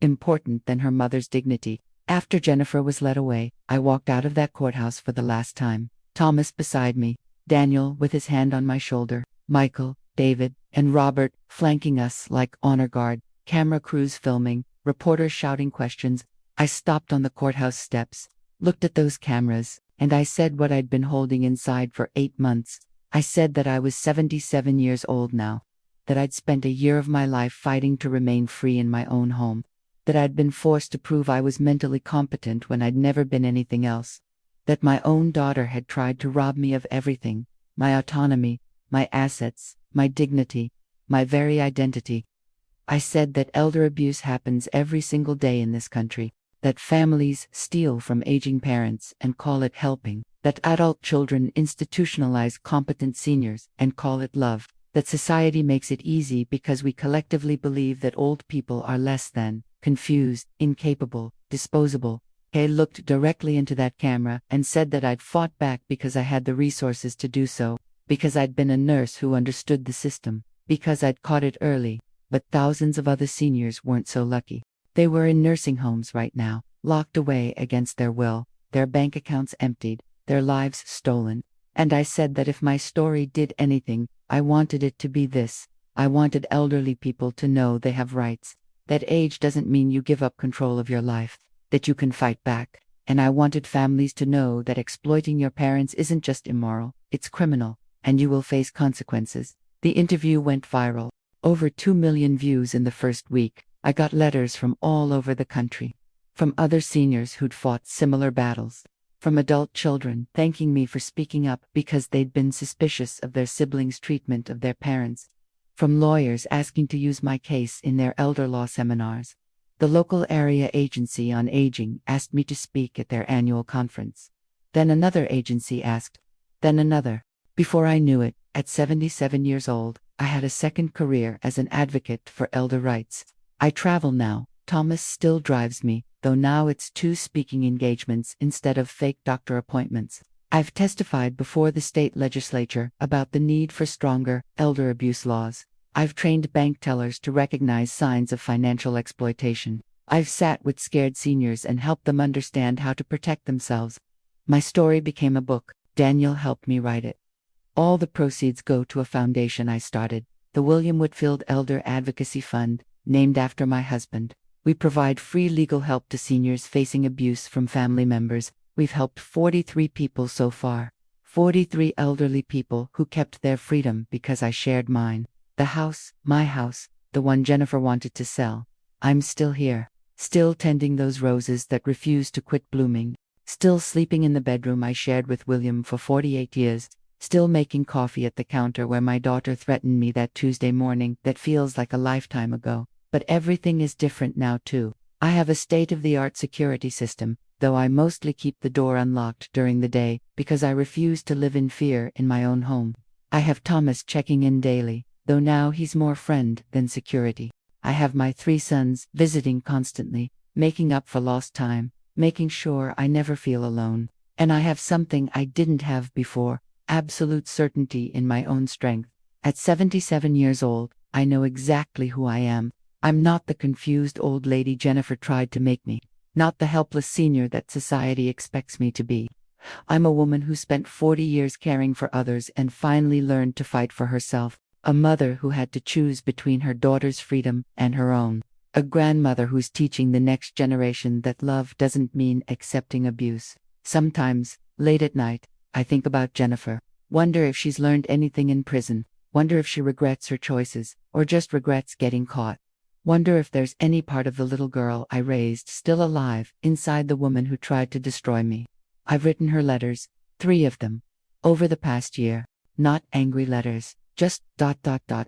important than her mother's dignity. After Jennifer was led away, I walked out of that courthouse for the last time. Thomas beside me, Daniel with his hand on my shoulder, Michael, David, and Robert flanking us like honor guard, camera crews filming, reporters shouting questions. I stopped on the courthouse steps, looked at those cameras, and I said what I'd been holding inside for 8 months. I said that I was 77 years old now, that I'd spent a year of my life fighting to remain free in my own home, that I'd been forced to prove I was mentally competent when I'd never been anything else, that my own daughter had tried to rob me of everything, my autonomy, my assets, my dignity, my very identity. I said that elder abuse happens every single day in this country, that families steal from aging parents and call it helping, that adult children institutionalize competent seniors and call it love, that society makes it easy because we collectively believe that old people are less than, confused, incapable, disposable. Kay looked directly into that camera and said that I'd fought back because I had the resources to do so, because I'd been a nurse who understood the system, because I'd caught it early. But thousands of other seniors weren't so lucky. They were in nursing homes right now, locked away against their will, their bank accounts emptied, their lives stolen. And I said that if my story did anything, I wanted it to be this. I wanted elderly people to know they have rights, that age doesn't mean you give up control of your life, that you can fight back. And I wanted families to know that exploiting your parents isn't just immoral, it's criminal, and you will face consequences. The interview went viral. Over 2 million views in the first week. I got letters from all over the country. From other seniors who'd fought similar battles. From adult children thanking me for speaking up because they'd been suspicious of their siblings' treatment of their parents. From lawyers asking to use my case in their elder law seminars. The local area agency on aging asked me to speak at their annual conference. Then another agency asked. Then another. Before I knew it, at 77 years old, I had a second career as an advocate for elder rights. I travel now. Thomas still drives me, though now it's 2 speaking engagements instead of fake doctor appointments. I've testified before the state legislature about the need for stronger elder abuse laws. I've trained bank tellers to recognize signs of financial exploitation. I've sat with scared seniors and helped them understand how to protect themselves. My story became a book. Daniel helped me write it. All the proceeds go to a foundation I started, the William Whitfield Elder Advocacy Fund, named after my husband. We provide free legal help to seniors facing abuse from family members. We've helped 43 people so far. 43 elderly people who kept their freedom because I shared mine. The house, my house, the one Jennifer wanted to sell. I'm still here, still tending those roses that refuse to quit blooming, still sleeping in the bedroom I shared with William for 48 years. Still making coffee at the counter where my daughter threatened me that Tuesday morning that feels like a lifetime ago. But everything is different now too. I have a state-of-the-art security system, though I mostly keep the door unlocked during the day because I refuse to live in fear in my own home. I have Thomas checking in daily, though now he's more friend than security. I have my 3 sons visiting constantly, making up for lost time, making sure I never feel alone. And I have something I didn't have before. Absolute certainty in my own strength. At 77 years old, I know exactly who I am. I'm not the confused old lady Jennifer tried to make me, not the helpless senior that society expects me to be. I'm a woman who spent 40 years caring for others and finally learned to fight for herself, a mother who had to choose between her daughter's freedom and her own, a grandmother who's teaching the next generation that love doesn't mean accepting abuse. Sometimes, late at night, I think about Jennifer, wonder if she's learned anything in prison, wonder if she regrets her choices, or just regrets getting caught. Wonder if there's any part of the little girl I raised still alive inside the woman who tried to destroy me. I've written her letters, 3 of them, over the past year, not angry letters, just ...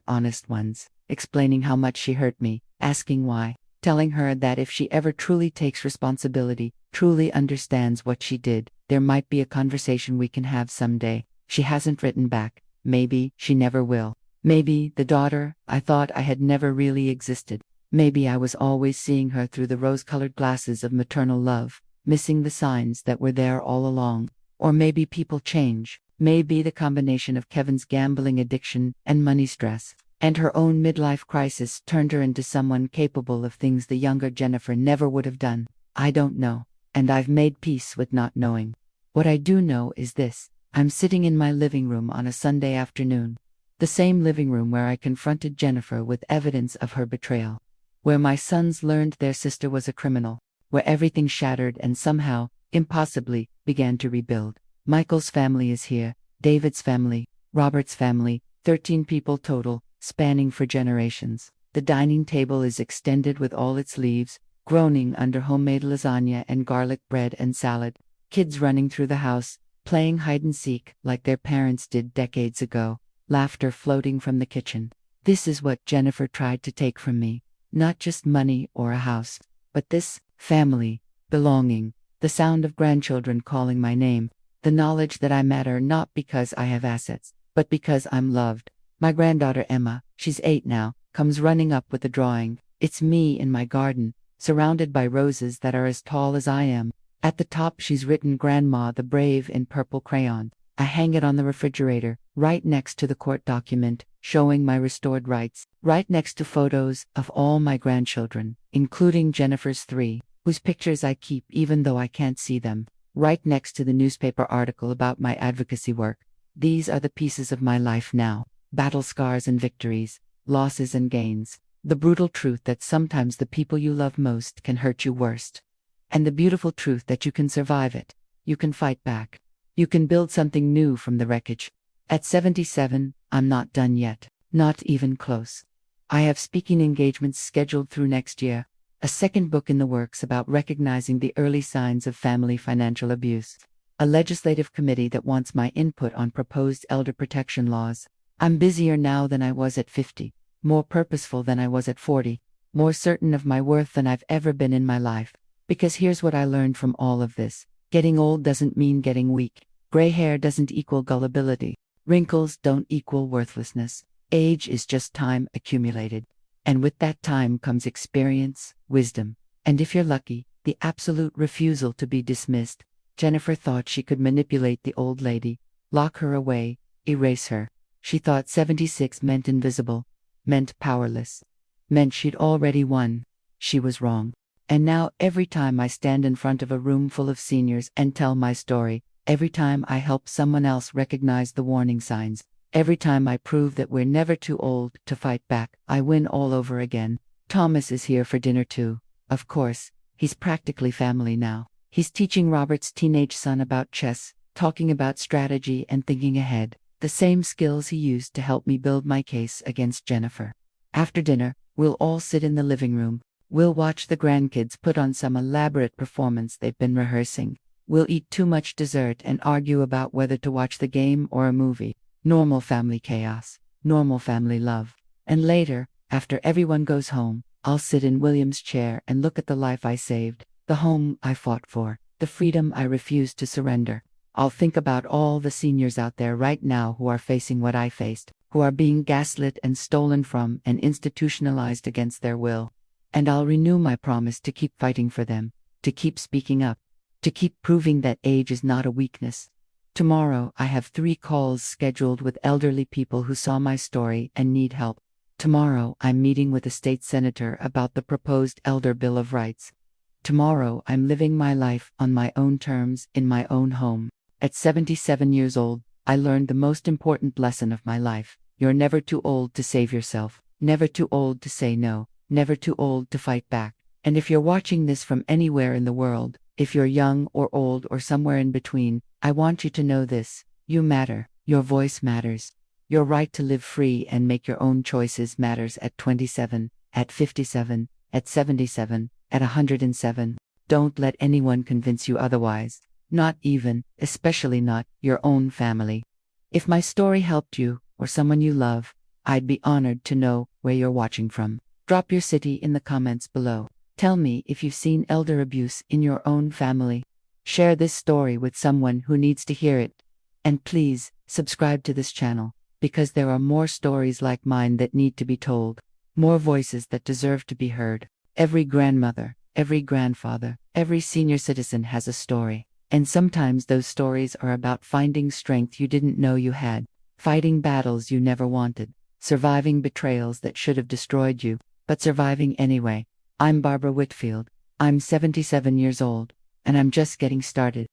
honest ones, explaining how much she hurt me, asking why, telling her that if she ever truly takes responsibility, truly understands what she did, there might be a conversation we can have someday. She hasn't written back. Maybe she never will. Maybe the daughter I thought I had never really existed. Maybe I was always seeing her through the rose-colored glasses of maternal love, missing the signs that were there all along. Or maybe people change. Maybe the combination of Kevin's gambling addiction and money stress, and her own midlife crisis turned her into someone capable of things the younger Jennifer never would have done. I don't know. And I've made peace with not knowing. What I do know is this. I'm sitting in my living room on a Sunday afternoon. The same living room where I confronted Jennifer with evidence of her betrayal. Where my sons learned their sister was a criminal. Where everything shattered and somehow, impossibly, began to rebuild. Michael's family is here. David's family. Robert's family. 13 people total, spanning for generations. The dining table is extended with all its leaves, groaning under homemade lasagna and garlic bread and salad. Kids running through the house, playing hide-and-seek like their parents did decades ago. Laughter floating from the kitchen. This is what Jennifer tried to take from me. Not just money or a house, but this family, belonging, the sound of grandchildren calling my name, the knowledge that I matter not because I have assets, but because I'm loved. My granddaughter Emma, she's 8 now, comes running up with a drawing. It's me in my garden, surrounded by roses that are as tall as I am. At the top she's written Grandma the Brave in purple crayon. I hang it on the refrigerator, right next to the court document, showing my restored rights, right next to photos of all my grandchildren, including Jennifer's 3, whose pictures I keep even though I can't see them, right next to the newspaper article about my advocacy work. These are the pieces of my life now, battle scars and victories, losses and gains, the brutal truth that sometimes the people you love most can hurt you worst, and the beautiful truth that you can survive it, you can fight back. You can build something new from the wreckage. At 77, I'm not done yet, not even close. I have speaking engagements scheduled through next year, a second book in the works about recognizing the early signs of family financial abuse, a legislative committee that wants my input on proposed elder protection laws. I'm busier now than I was at 50, more purposeful than I was at 40, more certain of my worth than I've ever been in my life. Because here's what I learned from all of this. Getting old doesn't mean getting weak. Gray hair doesn't equal gullibility. Wrinkles don't equal worthlessness. Age is just time accumulated. And with that time comes experience, wisdom, and if you're lucky, the absolute refusal to be dismissed. Jennifer thought she could manipulate the old lady, lock her away, erase her. She thought 76 meant invisible, meant powerless, meant she'd already won. She was wrong. And now every time I stand in front of a room full of seniors and tell my story, every time I help someone else recognize the warning signs, every time I prove that we're never too old to fight back, I win all over again. Thomas is here for dinner too. Of course, he's practically family now. He's teaching Robert's teenage son about chess, talking about strategy and thinking ahead, the same skills he used to help me build my case against Jennifer. After dinner, we'll all sit in the living room. We'll watch the grandkids put on some elaborate performance they've been rehearsing. We'll eat too much dessert and argue about whether to watch the game or a movie. Normal family chaos, normal family love. And later, after everyone goes home, I'll sit in William's chair and look at the life I saved, the home I fought for, the freedom I refused to surrender. I'll think about all the seniors out there right now who are facing what I faced, who are being gaslit and stolen from and institutionalized against their will. And I'll renew my promise to keep fighting for them, to keep speaking up, to keep proving that age is not a weakness. Tomorrow, I have 3 calls scheduled with elderly people who saw my story and need help. Tomorrow, I'm meeting with a state senator about the proposed Elder Bill of Rights. Tomorrow, I'm living my life on my own terms in my own home. At 77 years old, I learned the most important lesson of my life. You're never too old to save yourself, never too old to say no, never too old to fight back. And if you're watching this from anywhere in the world, if you're young or old or somewhere in between, I want you to know this. You matter. Your voice matters. Your right to live free and make your own choices matters at 27, at 57, at 77, at 107. Don't let anyone convince you otherwise. Not even, especially not, your own family. If my story helped you, or someone you love, I'd be honored to know where you're watching from. Drop your city in the comments below. Tell me if you've seen elder abuse in your own family. Share this story with someone who needs to hear it. And please, subscribe to this channel, because there are more stories like mine that need to be told. More voices that deserve to be heard. Every grandmother, every grandfather, every senior citizen has a story. And sometimes those stories are about finding strength you didn't know you had, fighting battles you never wanted, surviving betrayals that should have destroyed you, but surviving anyway. I'm Barbara Whitfield. I'm 77 years old, and I'm just getting started.